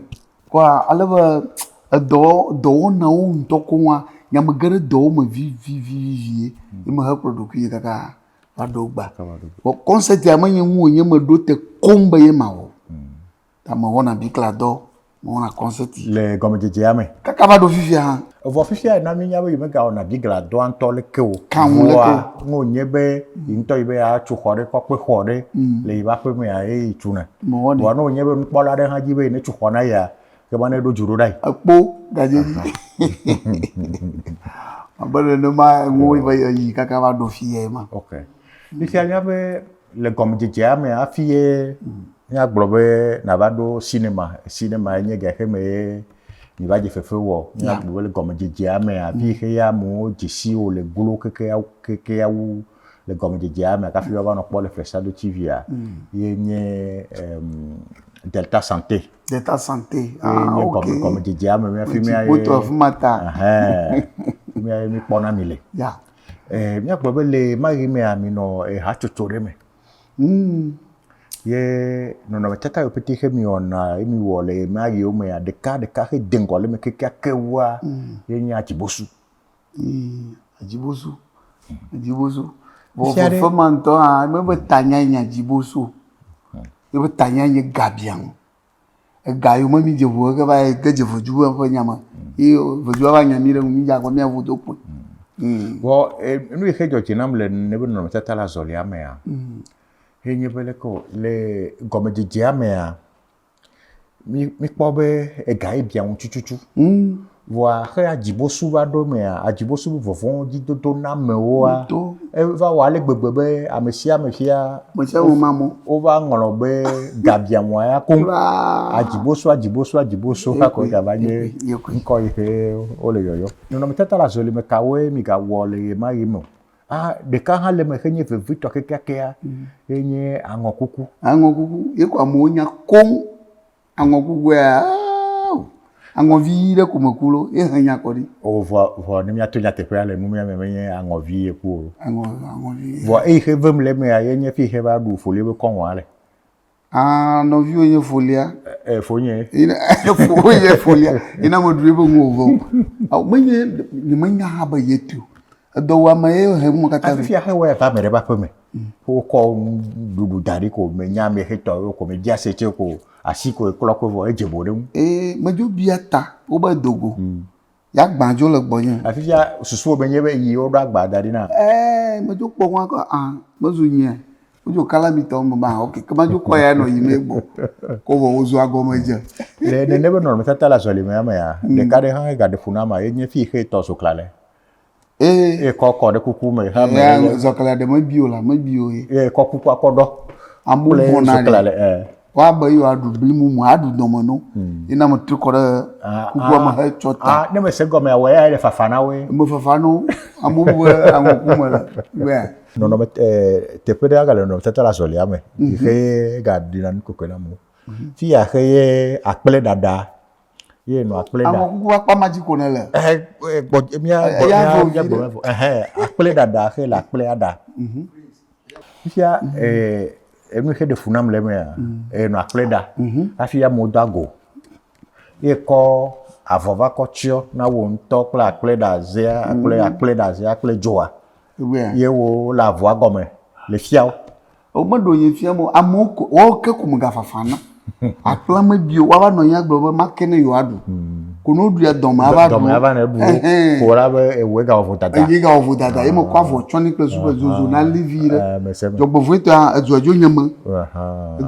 kɔa ale be dɔwɔnawo ŋutɔ koŋa nyame ge ɖe dɔwo me vivie ye me he kplɔ ɖokui kaka va ɖo gba kɔnsɛt ya menye ŋu wònye me ɖo te koŋ be ye ma wɔ ta me wɔna bikladɔ me wɔna kɔnsɛt le gɔmedzedzea me kaka va ɖo fifia hã vɔ fifia na mi nya be yi me gawɔna bikladɔ ŋutɔ leke o voa ŋo nye be yi ŋutɔ yi be atso xɔ ɖe kɔkpe xɔ ɖe le yi ƒe aƒe mea ye yi tuna voa ne wònye be nukpɔla ɖe hã dzi be yi ne tso xɔ na yia ke be ne ɖo dzu ɖo ɖa yi ekpo gadze abe nenema ŋuwo be yi kaka va ɖo fia ma ok fifia nya be le gɔmedzedzea me hafi ye míagblɔ be nava ɖo sinema nye gaxe me ye mi va dze fefe wɔ míagblɔ be le gɔmedzedzea me afi xe ya amewo dzesiwo le glo kekeawo le gɔmedzedzea me kafi va nɔ kpɔ le Fresaɖo TVa ye nye Delta Santé nye gɔmedzedzea me míafi mía ye moto afima ta mía ye mi kpɔna mi le míagblɔ be le mayi mea mi nɔ hatsotso ɖe me ye nɔnɔmetata yiwo pete xe mi wɔna mi wɔ le mayiwo mea ɖeka xe de ŋgɔ le me kekeake wua ye nye adzibosu adzibosu fefe ma ŋutɔ hã me be tanya nye adzibosu ye be tanya nye gabiang ega yiwo me mi dze ʋu ke va ge dze vodzu ƒe nyame ye vodzua va nya mi ɖe ŋu mi dze akɔ mia vo do kpoe vɔ nu yi xe dzɔ dzi nam le ne be nɔnɔmetata la azɔlia mea ye nye be leke le gɔmedzedzea mea mi kpɔ be ega ye bia ŋu tututu vɔa xe adzibosu va ɖo mea adzibosu be vɔvɔ dzidodo na amewoa eva wɔ ale gbegbe be ame sia ame fia wova ŋlɔ be gabiamoa ya koŋ adzibosu hakɔ gava nye ŋkɔ yi xe wole yɔyɔ nɔnɔmetata le azɔlime kawoe mi gawɔ le ɣe ma ɣi me ɖeka hã le me xe nye vevitɔ kekeakea ye nye aŋɔkuku ye ko amewo nya koŋ aŋɔkukua aŋɔvi ɖe ko me ku lo ye he nya kɔ ɖi vɔ ne miato nyateƒea le nu mia me menye aŋɔvi ye ku o aŋɔvi vɔ eyi xe vem le mea ye nye fi xe va ɖu folie be kɔŋua le nɔviwo nye folia fonye ye folia yina me ɖu ebe ŋu o menye hã be ye tu edɔwɔame ye he mo katã fifia xe wɔ va me ɖe ƒe aƒe me wokɔ ɖuɖu da ɖi ko me nya me xetɔ ko me dzi asetse ko asi ko klɔ ko vɔ edze bo ɖe ŋu medzo bia ta wo be dogo ya gbadzo le gbɔnye afifia susuwo be nye be yi wo ɖo agba da ɖi na medzo kpɔ ŋua ko mezu nyia wodzo kalamitɔ me ba ok ke medzo kɔ ya nɔ yi me gbɔ ko vɔ wozu agɔme dze le nene be nɔnɔmetata le azɔlimea mea ɖeka ɖe hã gaɖe ƒo na ma ye nye fi xe tɔ sokla le kɔ ɖe kuku me ha me zɔkla ɖe me bio ye kɔ kuku akɔ ɖɔ amu bona ɖe wa be yo aɖu bli mumu aɖu dɔme no ina me tri kɔ ɖe kukua me he tsɔ ta ne me se gɔmea wɔ ya le fafa na we me fafa no amu be aŋɔku me le nɔnɔme teƒe ɖe aga le nɔnɔmetata le azɔlia me xe ga ɖina nu kokoe na mo fi ya xe ye akple ɖaɖa ye no akple da àwọn kuku wa pa maji ko ne le akple da he la akple ada fia enu he de funam le me no akple da afia modago ye ko avova ko tio na wo nto kple akple da zia akple da zia akple joa ye wo la voix gome le fiao o ma do ye fia mo amoko o ke kum ga fafana akpla ma bio wa ba no ya gbo ma kene yo adu ko no du ya dom aba do na bu ko la be ewe ga ofutata e mo kwa vo choni pe super zozo na livire jo bo voito azuajo nyama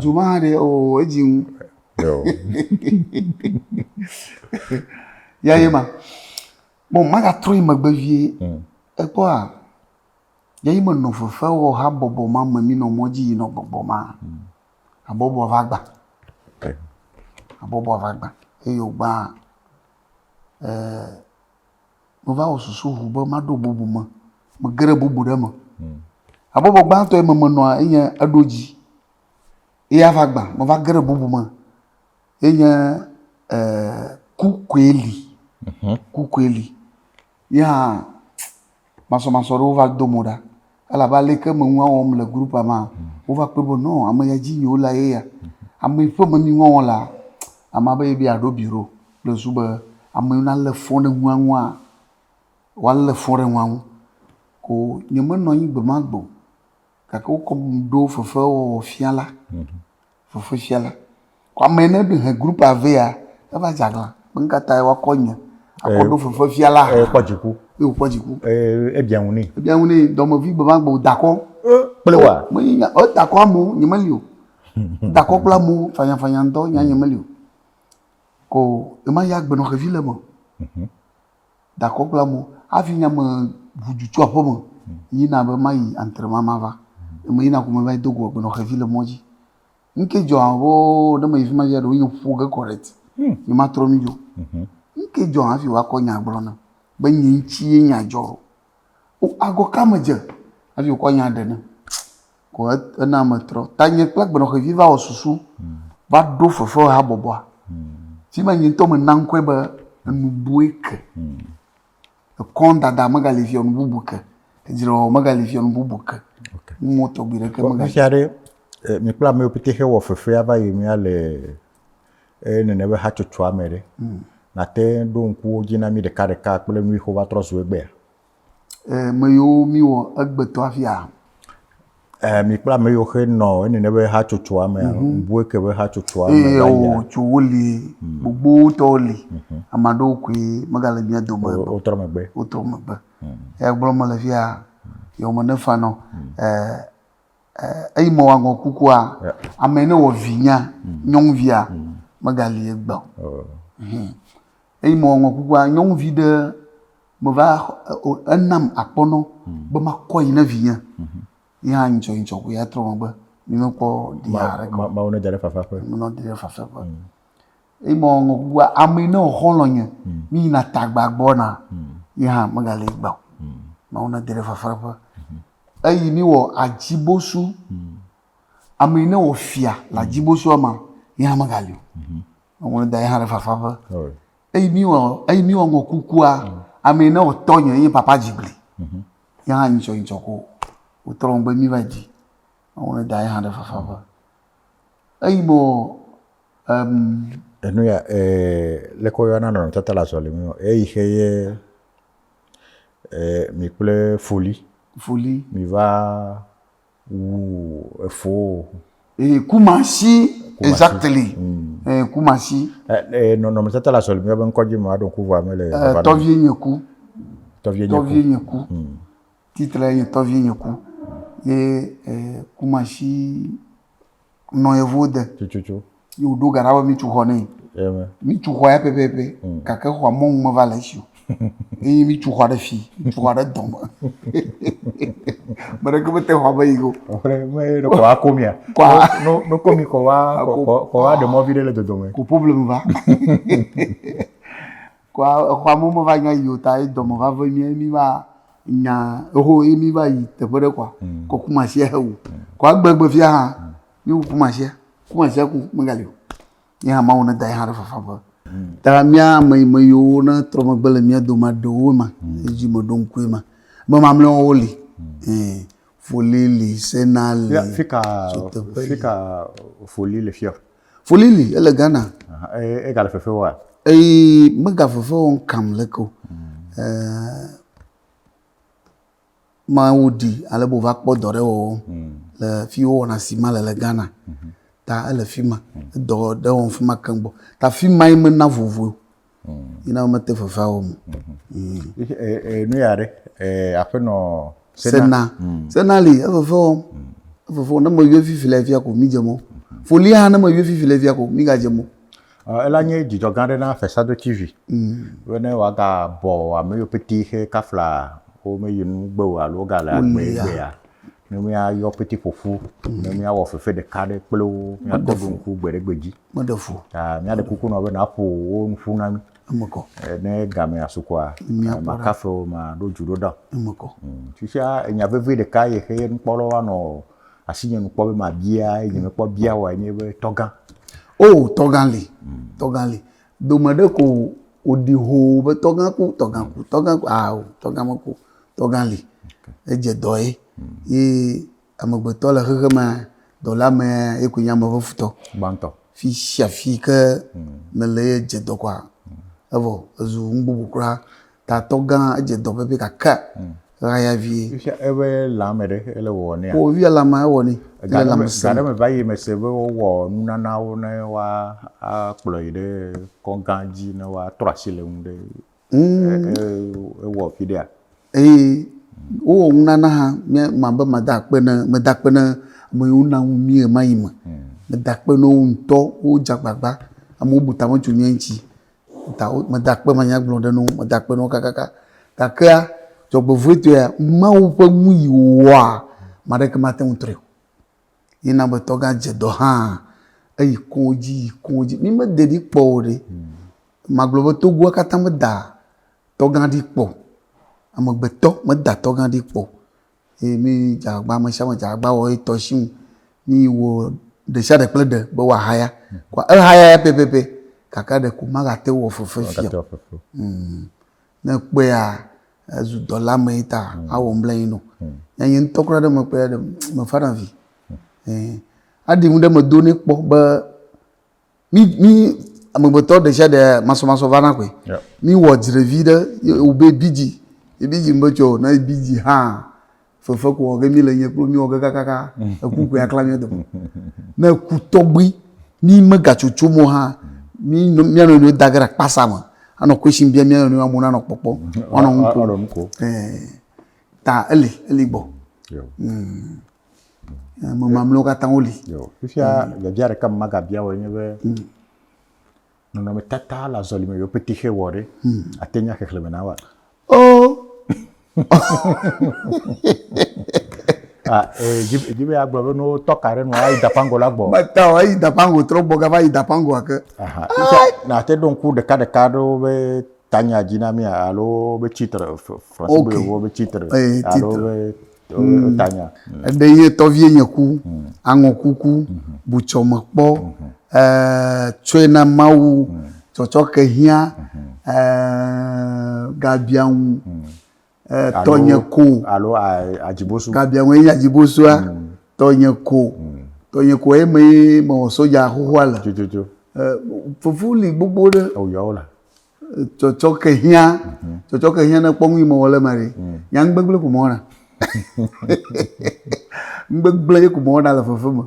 zuma de o eji yo ya yema bon maga troi magbavie e po a ya yema no fofa wo ha bobo ma mami no moji no bobo ma abobo vagba e yo gba mo va osusu hubo ma do bobo ma mo gere bobo de ma abobo gba to e mo no enya adoji e ya vagba mo va gere bobo ma enya kukweli ya maso ro va domoda ala ba le ke mo nwa o le groupe ama o va pe bo no ama ya ji yo la ya ama ifo mo mi nwa la ama ba bi ado biro le suba ama na le fon de nwa wa le fon de nwa ko ni mo no yin gbe ma gbo ka ko ko do fofo o fiala fofo fiala ko ama na de groupe ave ya ba jagla ngata wa konya akodo fofo fiala kwajiku e bien woni do mo vi baba gbo dako plewa mo nya o dako mu nyimalio dako pla mu fanya ndo nya nyimalio ko e ma ya gbe no revile mo dako pla mu afi nya mo buju tu apo mo yina ba mai entraînement ma va e mo yina ko mo vai dogo gbe no revile moji nke jo abo do mo ifi ma ya do yin fuga correct ni ma tromi jo nke jo afi wa ko nya gboro na ba nyi chi nya jo o ago kamaje afi ko nya de na ko na ma tro tanye plak bano ke viva osusu ba do fofo ha bobo ti ma nyi to mo nan kwe ba nu bueke konda da magali fi on bubuke jiro magali fi on bubuke mo to bire ke magali fiare mi pla me opite he wo fofo ava yemi ale ne nebe ha chuchu amere na te do nku jina mi de kare ka pele mi ho va trosu egbe me yo mi wo egbe to afia mi pla me yo he no ne nebe ha chuchu ame bu ke be ha chuchu ame la ya o chuoli gbogbo to li amado ku magala mi do mo o tro megbe e gboro mo la fia yo mo ne fa no ai mo wango kukua amene wo vinya nyong via magali egba ai mo wango kukua nyong vide mo va anam apono ba makoy na vinya ya ncho ku ya tro ba mi mo ko diare ko ma ona jare fa mo no dire fa ai mo wango kukua amene o holonya mi na tagba gbona ya magali egba ma ona dire fa ayi mi wo ajibosu amina wo fia la jibosu ama ya magalio won da ya ha fa fa ayi mi wo ngokukua amina wo tonyo yin papa jibli ya ncho ko o trombe mi vaji won da ya ha fa fa ayi mo enu ya le ko yana no tata la sole mi heye mi ple folie mi va ou faux Kumasi exactly Kumasi non mais ça la seule mais ben ko jima donc voir mais les Tovie Nyeku titre est Tovie Nyeku et Kumasi no evode chuchu yo do garawa mi chuhone mi chuhoya pepepe kaka ho mon mo valesio e mi chuhora fi chuhora dom mara ko te ho ba igo ore me no ko akomia no komi ko wa de mo vide le de dom ko problem va ko mo va nya yo ta dom va mi va nya ho mi va yi te pere ko Kumasi ha wu ko agbegbe fi ha mi Kumasi ku magalio ya ma wona dai har fa ta mia me yo na tro me gbele mia do ma do ma eji mo don ku ma mo ma mlo oli folili senali fika folili fior folili ele Ghana e gala fefe wa me ga fefe on kam leko ma udi ale bo va kpo dore o le fi o na sima le Ghana ta ele fi ma do de on fi ma kan bo ta fi mai me na vovo ina ma te fefe o mo no yare apeno senali fefe na mo yo fi file fi ko mi je mo foli ha na mo yo fi file fi ko mi ga je mo ela nye jijo gande na Fesado TV wene waga bo ameyo petit he kafla o me yinu gbo alo gala gbe ya ne mi ayo petit fofu ne mi awo fefe de kade plo mi adogun ku gbere gbeji mo de fu mi ade kuku no be na po o nfu na mi amoko ne game asukwa ma kafo ma do juro da amoko tisha enya veve de kai he npolo wa no asinye npo be ma bia enye npo bia wa ni be togan toganli domade ko odi ho be togan ku toganli eje doye amagbeto le khema dola me ekunya mo futo banto fi shafi ke me le je do kwa avo azu ngbubu kra ta togan eje do be ka raya vie ewe la mere ele woni o vi la ma woni gada me bayi me se wo nuna na wo na wa akplo ide konganji na wa trasile unde wo fidia o nuna ha ma ba ma da pe na mo una mi mai ma me da pe no nto o jagbagba amo buta mo tu mi enchi ta me da pe ma nya glonde no me da pe no kaka jogbo vuto ya ma wo pa mu yiwa ma de kama te untre ina ba toga je do ha ai konji mi me de di po re ma globo to gwa kata me da toga di po ama gbeto me da toga di po mi jagba ma sha ma jagba wo to shin ni wo de sha de ple de bo wa haya kwa haya pepepe kaka de ku ma ga te wo fofe fio na pe ya azu dola meita awo mbleno yan tokra de mo pe de mo fara vi adi mu de mo do ni po ba mi amagboto de sha de maso vana kwe mi wo jire vida ube biji mbocho na biji ha fofo ko ge mi le yen pro mi o ga kaka ku ku ya klamye de na ku togbi mi mega chuchu mo ha mi no dagara pasama ano question bien mi no amuna no popo ono nko ta eli bo mo mamlo ka tanoli fia ya biare kam maga bia wo nyebe no me tata la zolime yo petit he wore atenya ke khlemena wa jibe agbo no tokare no ai dapango lagbo mata ai dapango trobo ga vai dapango ake na te don ku de kada do be tanya jinami alo be titre français be wo be titre alo be tanya de ye to vie nyaku ango kuku buchoma po twena mau chochoke hia gabian tonyeko alo ajibosu gabian we ajibosu tonyeko me mo soja hohwala jojo fufuli gbogbo de oyola chochoke hia na pongi mo wala mari yang gbegle ku mo na gbegle ku mo na la fufuma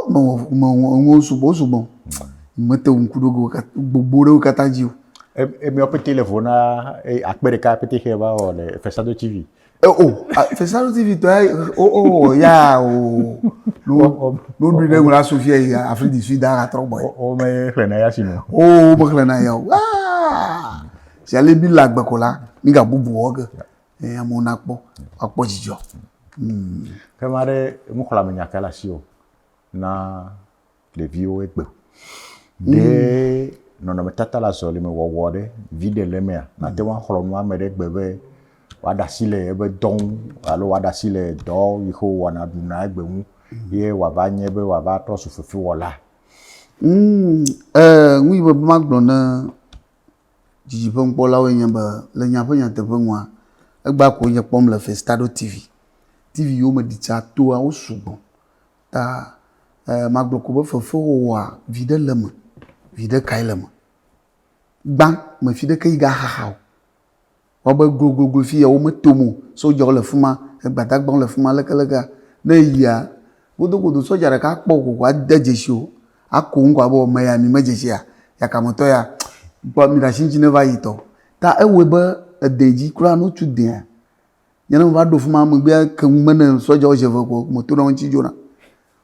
mo subo mete unkudogo gbogbo kataji mi o telefone akpere ka petit heba o le Fesado TV Fesado TV to ya no do de ngula Sofia ya Afrique du Sud da trop boy me khena ya sino me khena ya si ale bi lagba kola mi ga bubu oga amona akpo jijo kamare mu khola menya kala sio na le vieux egbe de non me tata la soli me wode vide le mea na te wan kholo mo amere gbebe wada sile ebe don alo wada sile do iho wana duna egbe mu ye wa ba nye be wa ba to su fufu wala ngui be magblɔ ne dzidziƒe ŋkpɔlawo nye be le nyaƒe nyateƒe ŋua egba ko nye kpɔm le Festado TV yiwo me ɖi tsa toa wo sugbɔ ta magblɔ ko be fefewɔwɔa viɖe le me viɖe kae le me gbã me fi ɖeke yi ga xaxa o wobe gloglo fi ya wo metom o sodzawo le fi ma gbadagbawo le fi ma lekelekea ne yia godogodo sodza ɖeka kpɔ kokoko ade dzesi o ako ŋgɔ abe me ya mi me dzesia ya kametɔ ya gbɔ mi ɖe asi ŋuti ne va yi tɔ ta ewɔe be ede dzi kura notsu dea nyene me va ɖo fi ma megbea ke ŋume ne sodzawo dze ve ko me to na wo ŋuti dzona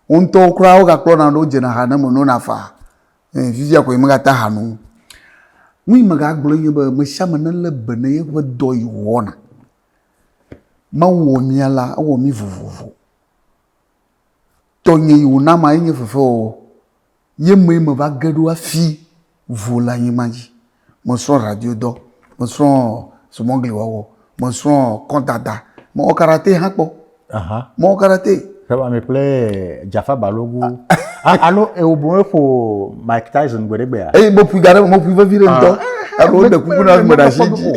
wo ŋutɔwo kura wo gakplɔna ɖo dzena ha ne me nona fa fifia ko megata ha no ŋui megagblɔ nye be me sia me ne le be ne yeƒe dɔ yi wɔna mawɔ mia la ewɔ mi vovovo tɔnye yi wòna ma ye nye fefewɔwɔ ye me va ge ɖo afi vo le anyigba dzi mesrɔ̃ radio dɔ mesrɔ̃ smɔgli wɔwɔ mesrɔ̃ kɔdada mewɔ karate hã kpɔ mewɔ karate mi kple Jafa Balogu alo ewo ƒo Mike Tyson gbe ɖe gbea meƒui ga ɖe meƒui vevi ɖe ŋutɔ alo wode kuku na me ɖe asi dzi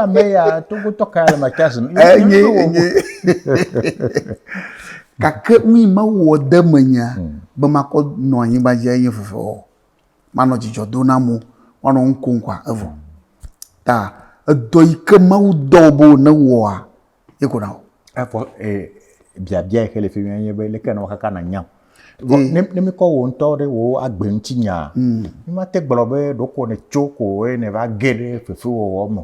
ame ya togo ka le Mike Tyson enye kake ŋui mawɔ de menya be makɔ nɔ anyigba dzi enye fefewɔ manɔ dzidzɔ do na mo manɔ ŋu kom kwa evɔ ta edɔ yi ke mawu dɔ bo ne wɔa ye ko na wɔ efɔ biabia yi ke le fi mi nye be leke na kaka na nyam ne mi kɔ wo ŋutɔ ɖe wo agbe ŋuti nya mi ma te gblɔ be ɖoko ne tso ko ne va ge ɖe fefewɔwɔ me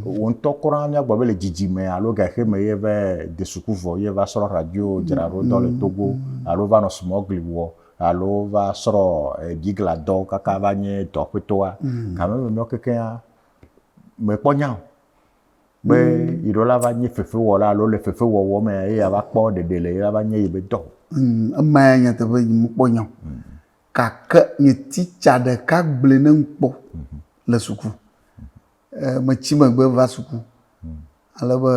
wo ŋutɔ kura miagbɔ be le dzidzime alo gaxe me ye va de sukuvɔ ye va srɔ̃ radio dzra ɖo dɔ le Togo alo va nɔ smɔgli wɔ alo va srɔ̃ bigla dɔ kaka va nye dɔƒetoa kame me kekea me kpɔ nya be yiɖola va nye fefewɔla alo le fefewɔwɔ me ye va kpɔ ɖeɖe le ye va nye yi be dɔ ema ya nyateƒe yi me kpɔ nya kake nye titsa ɖeka gble ne ŋkpɔ le suku metsi megbe va suku ale be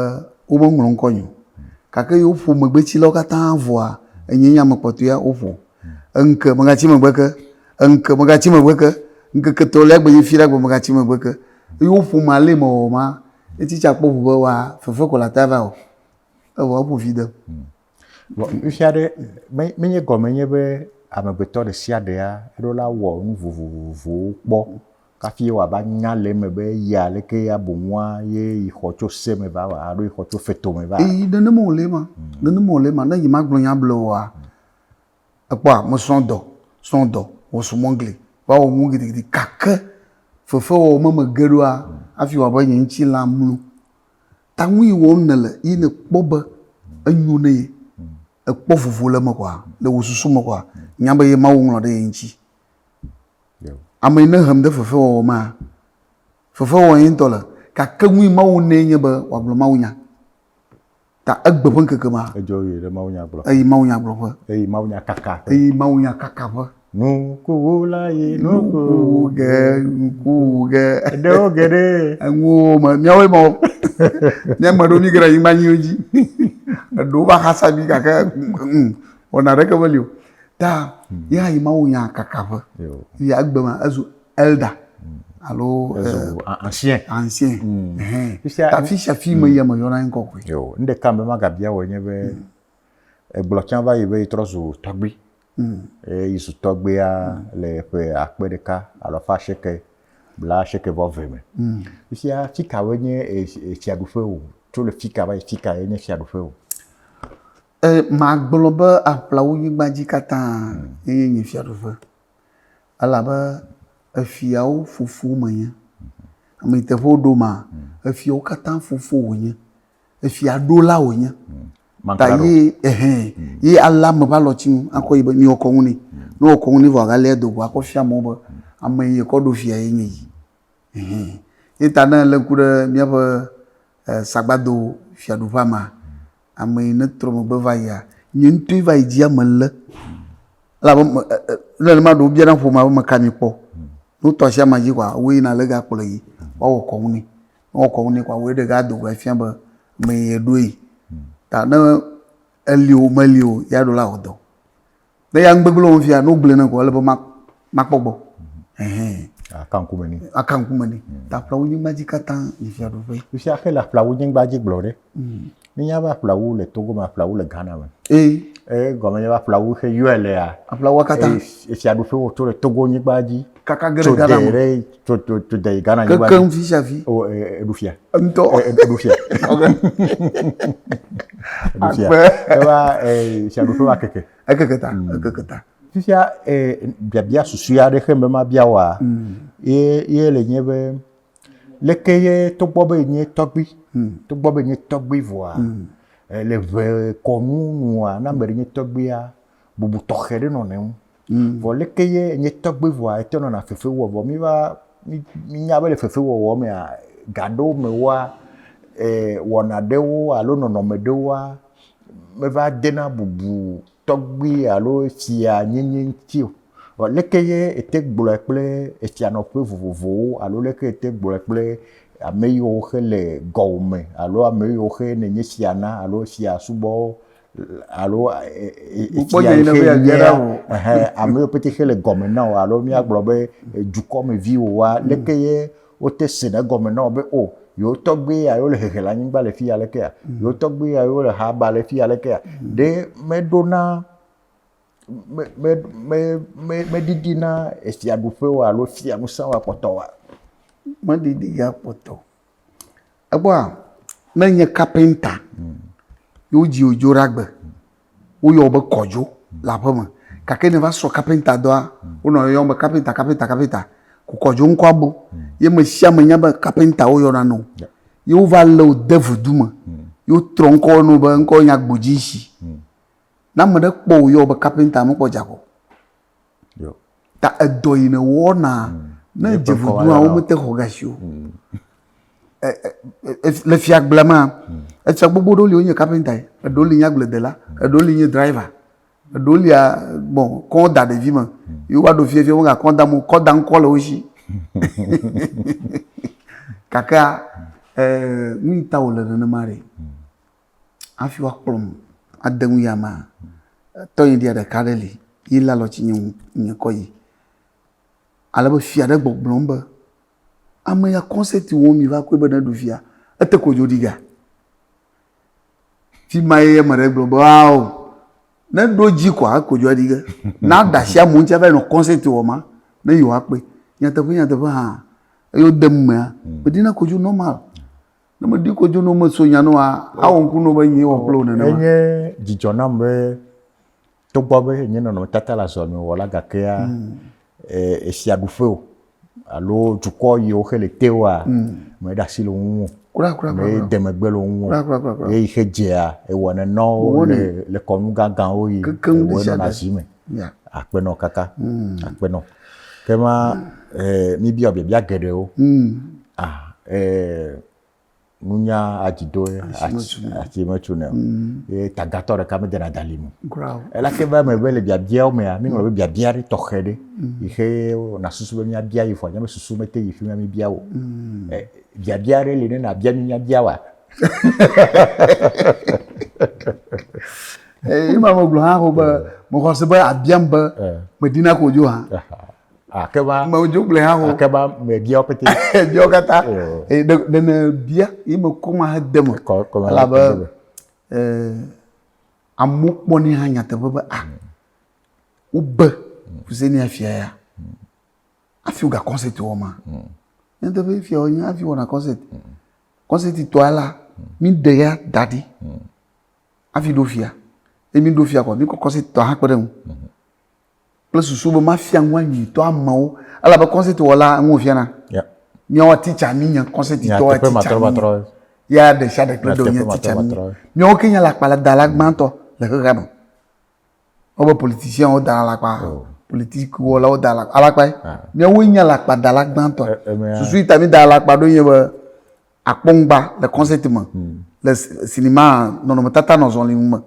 wo meŋlɔ ŋkɔ nyo gake yewo ƒo megbetsilawo katã vɔa enye nya me kpɔtɔea woƒo eŋke megatsi megbe ke eŋke megatsi megbe ke ŋkeke tɔlia gbe yi fi ɖa gbe megatsi megbe ke yewo ƒo ma le me wɔ ma etitsa kpɔ ʋu be wa fefe ko la ta va o evɔ eƒo fi dem fia ɖe menye gɔme nye be amegbetɔ ɖe sia ɖea eɖo la wɔ nu vovovowo kpɔ kafi wòava nya le eme be ya leke ya boŋua ye yi xɔ tso se me va wa alo yi xɔ tso feto me va nenema wòle ma ne yi ma gblɔ nya ble oa ekpɔa mesrɔ̃ dɔ wɔ sumɔgli va wɔ ŋu gidigidi kake fefewɔwɔ me ge ɖoa afi wɔ abe nye ŋuti la mlu ta ŋu yi wɔm ne le yi ne kpɔ be enyo ne ye ekpɔ vovo le me kɔa le wo susu me kɔa nya be ye mawu ŋlɔ ɖe ye ŋuti ame ne hem de fefewɔwɔ ma fefewɔwɔ ye ŋutɔ le gake ŋui mawu ne nye be wòagblɔ mawu nya ta egbe ƒe ŋkeke ma edzo yi ɖe mawu nya gblɔ eyi mawu nya gblɔƒe eyi mawu nya kaka eyi mawu nya kakaƒe nukuwu la yi nukuwu ge eɖewo geɖe eŋuwo me miawoe ma miame ɖo mi ge ɖe anyigba nyiwo dzi eɖewo va xasa mi gake wɔna ɖeke meli o ta ye ayi mawu nya kakaƒe ya egbe ma ezu elder alo ancien ta fi sia fi me ye me yɔna ŋkɔ koe ndeka me magabia wɔ nye be egblɔ tsã va yi be trɔ zu tɔgbi yi zu tɔgbia le ƒe 1,990 vɔ me fisia fikawoe nye fiaɖuƒe o tso le fika va yi fika ye nye fiaɖuƒe o magblɔ be aƒlawo nyigba dzi katã ye nye fiaɖuƒe elabe efiawo fofo menye ame teƒe ɖo ma efiawo katã fofo wònye efia ɖola wònye ta ye ala me va lɔtsi ŋu akɔ yi be mi wɔkɔ ŋu ne ne wɔkɔ ŋu ne vɔ agalɛ do go akɔ fia mɔ be ame yi kɔ ɖo fia ye nye yi ye ta ne le ŋku ɖe míaƒe sagbado fiaɖuƒea ma ame yi ne trɔ megbe va yia nye ŋutɔe va yi dzia me le elabe nenema ɖewo biana ƒome abe meka mi kpɔ no tɔ sia ma dzi kɔa wo yina le gakplɔ yi woawɔ kɔnu ne wɔkɔ ŋu ne kɔa wo ɖe ga do go efia be me yi ɖo yi ta ne eli o meli o ya ɖo la wɔ dɔ ne ya ŋgbegble wo fia no gble ne ko ele be makpogbo akankumeni akankumeni ta plawo nyigba dzi katã yi fia do ƒe fifia ke le ƒlawu nyigba dzi gblɔ ɖe minya be ƒlawu le Togo me ƒlawu le Ghana me gɔme nye be ƒlawu xe yɔe lea aƒlawu katã fiaɖuƒe wòtso le Togo nyigba dzi kaka ge ɖe Ghana me tso de yi Ghana nyigba kekem fi sia fi eɖufia ŋutɔ eɖufia eɖufia eva fiaɖuƒe wa keke ekeke ta fifia biabia susu aɖe xe me ma bia woa ye le nye be leke ye togbɔ be nye tɔgbi voa le ve kɔnu nua na me nye tɔgbia bubu tɔxɛ ɖe nɔ ne ŋu vɔ leke ye nye tɔgbi voa ete nɔna fefe wɔ vɔ mi nya be le fefe wɔwɔ mea gaɖewo me woa wɔna ɖewo alo nɔnɔme ɖewoa meva dena bubu tɔgbi alo fia nyenye ŋuti o vɔ leke ye ete gblɔe kple efianɔƒe vovovowo alo leke ete gblɔe kple ame yiwo xe le gɔwome alo ame yiwo xe ne nye fia na alo fia subɔ alo fia xe nye ame yiwo pete xe le gɔme na o alo míagblɔ be dukɔmeviwoa leke ye wote se ɖe gɔme na o be o yewo tɔgbi ya yewo le hehe le anyigba le fiya lekea yewo tɔgbi ya yewo le haba le fiya lekea ɖe meɖona meɖiɖina efiaɖuƒe alo fiaŋusẽ wa kpɔtɔ wa meɖiɖi ya kpɔtɔ egbɔa ne nye kapenta yewo dzi wo dzo ɖe agbe woyɔ wo be kɔdzo le aƒe me gake ne va srɔ̃ kapenta dɔa wonɔ yɔm be kapenta ko kɔdzo ŋkɔa bo ye me sia me nya be kapenta wo yɔna no ye wo va le wo de vudu me ye wo trɔ ŋkɔ no be ŋkɔ nya gbodzi si na ame ɖe kpɔ wo yɔ be kapenta mekpɔ dzako ta edɔ yi ne wɔna ne dze vudua wo mete xɔ gasi o le fiagble ma efia gbogbo ɖewo li wonye kapenta yi eɖewo li nye agbledela eɖewo li nye driver eɖewo lia bon kɔ da ɖevi me yewo va ɖo fiefie wo gakɔ da mo kɔ da ŋkɔ le wo si kakea nu yi ta wòle nenema ɖe hafi woakplɔm ade ŋu ya ma tɔnyi dia ɖeka ɖe li yi la lɔtsi nye kɔ yi ale be fia ɖe gbɔgblɔm be ame ya kɔnsɛti wo mi va koe be ne ɖu fia ete kodzo ɖi ga fi ma ye ame ɖe gblɔ be awo ne ɖo dzi kɔa kodzo ɖi ge na da sia mu ŋuti va nɔ kɔnsɛti wɔ ma ne yewo akpe nyateƒe hã eyo dem mea medina kodzo normal ne medi kodzo no me so nya noa awɔ ŋku no be nyi wɔ kple wo nenema enye dzidzɔ nam be togbɔ be nye nɔnɔmetata le azɔmi wɔ la gakea efiaɖuƒe o alo dukɔ yiwo xe le tewoa me ɖe asi le wo ŋu me de megbe le wo ŋu ye yi xe dzea ewɔ nenɔwo le kɔnu gãgãwo yi wo nɔna zi me akpenɔ kaka akpenɔ ke ma mi bia biabia geɖewo nunya adzido ati metsu ne ye tagatɔ ɖeka me dena dali me elake be ame be le biabiawo mea mi ŋlɔ be biabia ɖe tɔxɛ ɖe yi xe na susu be miabia yi vɔ nye be susu mete yi fi mi bia o biabia ɖe li ne na bia mi miabia wa ima me gblɔ hã ko be me xɔ se be abiam be medina kodzo hã akeba me dzo gblɔ hã ko akeba me biawo pete biawo katã ɖene bia yi me kɔma he de me elabe amewo kpɔnɛ hã nyateƒe be wo be Hussein afia ya afi wo ga kɔnsɛti wɔ ma nyateƒe fia wo nye afi wɔna kɔnsɛti tɔa la mi de ya da ɖi afi ɖo fia mi ɖo fia kɔ mi kɔ kɔnsɛti tɔ hã kpe ɖe ŋu kple susu be ma fia ŋua nyuitɔ amewo elabe kɔnsɛti wɔla ŋu fiana miawo teacher mi nye kɔnsɛti tɔ teacher mi ya de sia de kple do nye teacher mi miawo ke nye lakpa da la gbãtɔ le xexe me wobe politicien wo da la lakpa politique wɔla wo da la alakpa miawo nye lakpa da la gbãtɔ susu yi ta mi da lakpa ɖo nye be akpɔŋgba le kɔnsɛti me le sinima nɔnɔmetata nɔzɔli me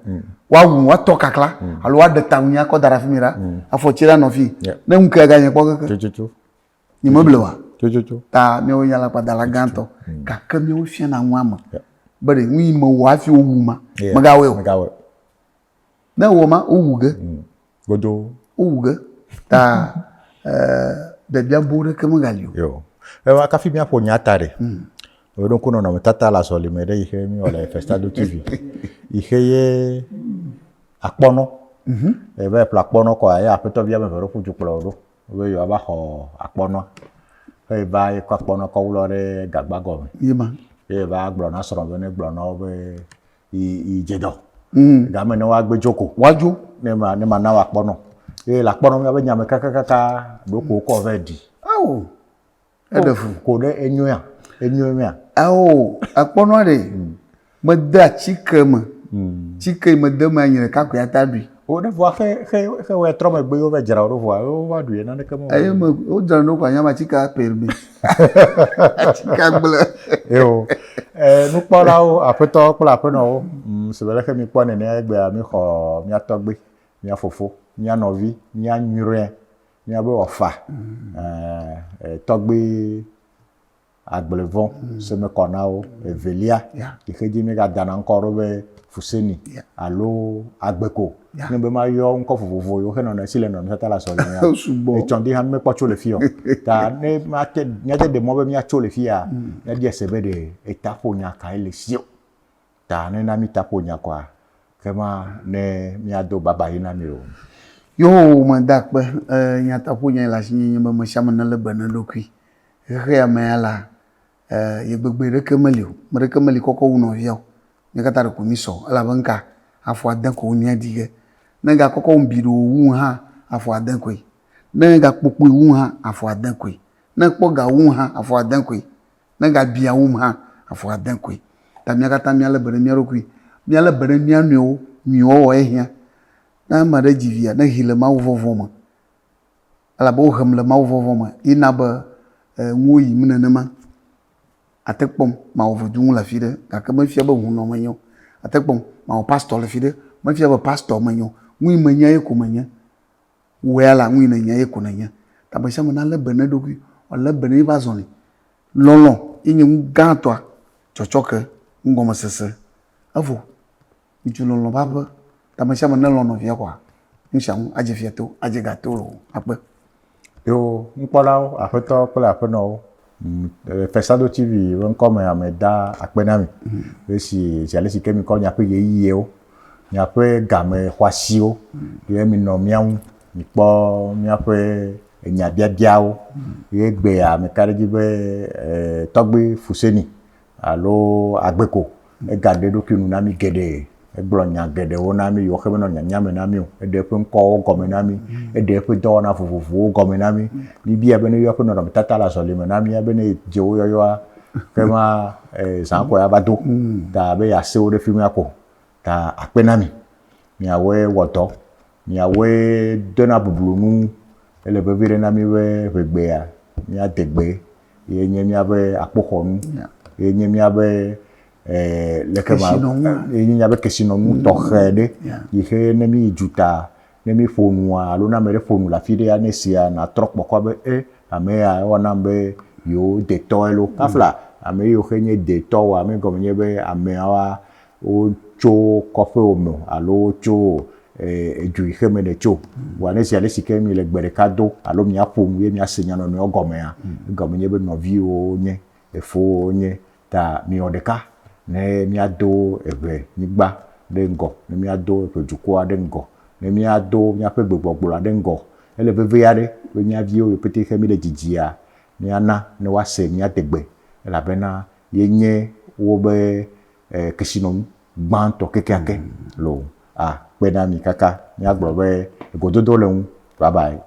woawu woatɔ kakla alo woaɖe ta ŋunya kɔ da ɖe afi mi ɖa afɔtsi ɖa nɔfi ne ŋu ke ganye kpɔ keke nye meble wa ta miawo nya lakpa da la gãtɔ gake miawo fiana ŋua me be ɖe ŋu yi me wɔ hafi wo wu ma megawɔe o ne wɔ ma wo wu ge godo wo wu ge ta bebia bo ɖeke megali o. Yo. Ewa kafi miaƒo nya ta ɖe. Woɖo ŋku nɔnɔmetata le azɔlime ɖe yi ke miwɔ le Festado TV. Yi ke ye akpɔnɔ. Ebe ƒle akpɔnɔ kɔa ye aƒetɔvi ame eve ɖo ƒu du kplɔ ɖo. Be yewoava xɔ akpɔnɔa. He va ye kɔ akpɔnɔ kɔ wlɔ ɖe gagba gɔme. Yema. Ye va gblɔ na srɔ̃ be ne gblɔ na wo be yi dze dɔ. Game ne woagbe dzoko. Wadzo. Ne ma na wo akpɔnɔ. Ye le akpɔnɔ miabe nyame kakakaka ɖoko kɔ ve ɖi. Awo. Edefu. Ko ɖe enyoa. Enyoa. Awo, akpɔnɔ ɖe. Mede atsike me. Tsike me de me nyere kako ya ta ɖui. O ne vɔa xe wo trɔ megbe wo ve dzra wo ɖo vɔa wo va ɖui naneke me. Aye me wo dzra no kwa nyama tsika perme. Tsika gble. Yo. Nukpɔlawo aƒetɔ kple aƒenɔwo, se be leke mi kpɔ nene egbea mi xɔ mia tɔgbe, mia fofo, mia nɔvi, mia nyuie, mia be wɔfa. Tɔgbe agblevɔ se me kɔ na wo, evelia, yi ke dzi mi ga dana ŋkɔ ɖo be Fuseni alo Agbeko. Ne be ma yɔ ŋkɔ vovovo yo he nɔnɔ si le nɔnɔtata la sɔlime. Etsɔ di hã me kpɔ tso le fi o. Ta ne ma te de mɔ be mia tso le fi ya, ne di ese be de eta ƒonya ka le sio. Ta ne na mi ta ƒonya kɔa, kema ne mia do baba yi na mi o. Yo me da kpe nya ta ƒonya le asi nye be me sia me ne le be ne ɖokui. Hehe ya me ya la ye gbegbe ɖeke meli o. Me ɖeke meli kɔkɔ wu nɔvia o. Ne kata ɖe ko mi sɔ elabe nka afɔ ade ko nia di ge. Ne ga kɔkɔ mbi ɖo wu hã afɔ ade koe. Ne ga kpokpo wu hã afɔ ade koe. Ne kpɔ ga wu hã afɔ ade koe. Ne ga bia wu hã afɔ ade koe. Ta mia kata mia le be ne mia ɖokui. Mia le be ne mia nɔewo nyuiwo wɔ ehia. Ne ame ɖe dzi via ne hi le Mawu vɔvɔ me. Elabe wo hem le Mawu vɔvɔ me. Yina be ŋu yi mu nenema. Ate kpɔm Mawu vodu ŋu le afi ɖe gake mefia be ŋu nɔ menye o. Ate kpɔm Mawu pastor le afi ɖe mefia be pastor menye o. Ŋu menya ye ko menye. Woya la ŋu ne nya ye ko nenye. Ta be sia me na le be ne ɖokui. O le be ne va zɔni. Lɔlɔ yenye ŋu gãtɔa tsɔtsɔke ŋgɔmesese. Evo. Mitsu lɔlɔ va ƒe. Ta be sia me ne lɔ nɔvia kɔa ŋusia ŋu adze fia to, adze gato lo akpe. Yo, nukpɔlawo, aƒetɔ kple aƒenɔwo. Festado TV wo ŋkɔme ame da akpe na mi. Esi ale si ke mi kɔ miaƒe yeyiyewo, miaƒe game xɔasiwo, ye mi nɔ mia ŋu, mi kpɔ miaƒe enyabiabiawo, ye gbea me ka ɖe dzi be tɔgbe Fuseni alo Agbeko ega ɖe ɖokui nu na mi geɖe. Egblɔ nya geɖewo na mi yiwo ke menɔ nyanya me na mi o. Eɖe eƒe ŋkɔwo gɔme na mi, eɖe eƒe dɔwɔna vovovowo gɔme na mi. Mi bia be ne yɔ eƒe nɔnɔmetata le azɔlime na mi be ne dze wo yɔyɔa, kema zã kɔ ya va do. Ta be ya se wo ɖe fi mia ko. Ta akpe na mi. Miawoe wɔ dɔ. Miawoe dona bublu nu. Ele vevi ɖe na mi be ʋegbea mia de gbe. Ye nye miabe akpoxɔnu. Ye nye miabe leke ma ye nye miabe kesinɔnu tɔxɛ ɖe. Yi ke ne mi dzuta, ne mi ƒo nua alo ne ame ɖe ƒo nu le afi ɖea ne sia na trɔ kpɔkɔ be ame ya ewɔna be yewo de tɔe lo. Kafla ame yiwo ke nye detɔwoa ame gɔme nye be ameawoa wo tso kɔƒewo me alo tso edu yi ke me ne tso. Voa ne sia le si ke mi le gbe ɖeka do alo mia ƒo nu ye mia se nya nɔnɔewo gɔmea, egɔme nye be nɔviwo nye, efowo nye. Ta mi wɔ ɖeka ne mia do eʋe nyigba ɖe ŋgɔ, ne mia do eʋe dukɔa ɖe ŋgɔ, ne mia do miaƒe gbegbɔgblɔa ɖe ŋgɔ. Ele veve aɖe be mia viwo yi pete ke mi le dzidzia miana ne woase mia tegbe elabena ye nye wo be kesinɔnu gbãtɔ kekeake lo. Kpe na mi kaka mia gblɔ be gododo le ŋu. Bye bye.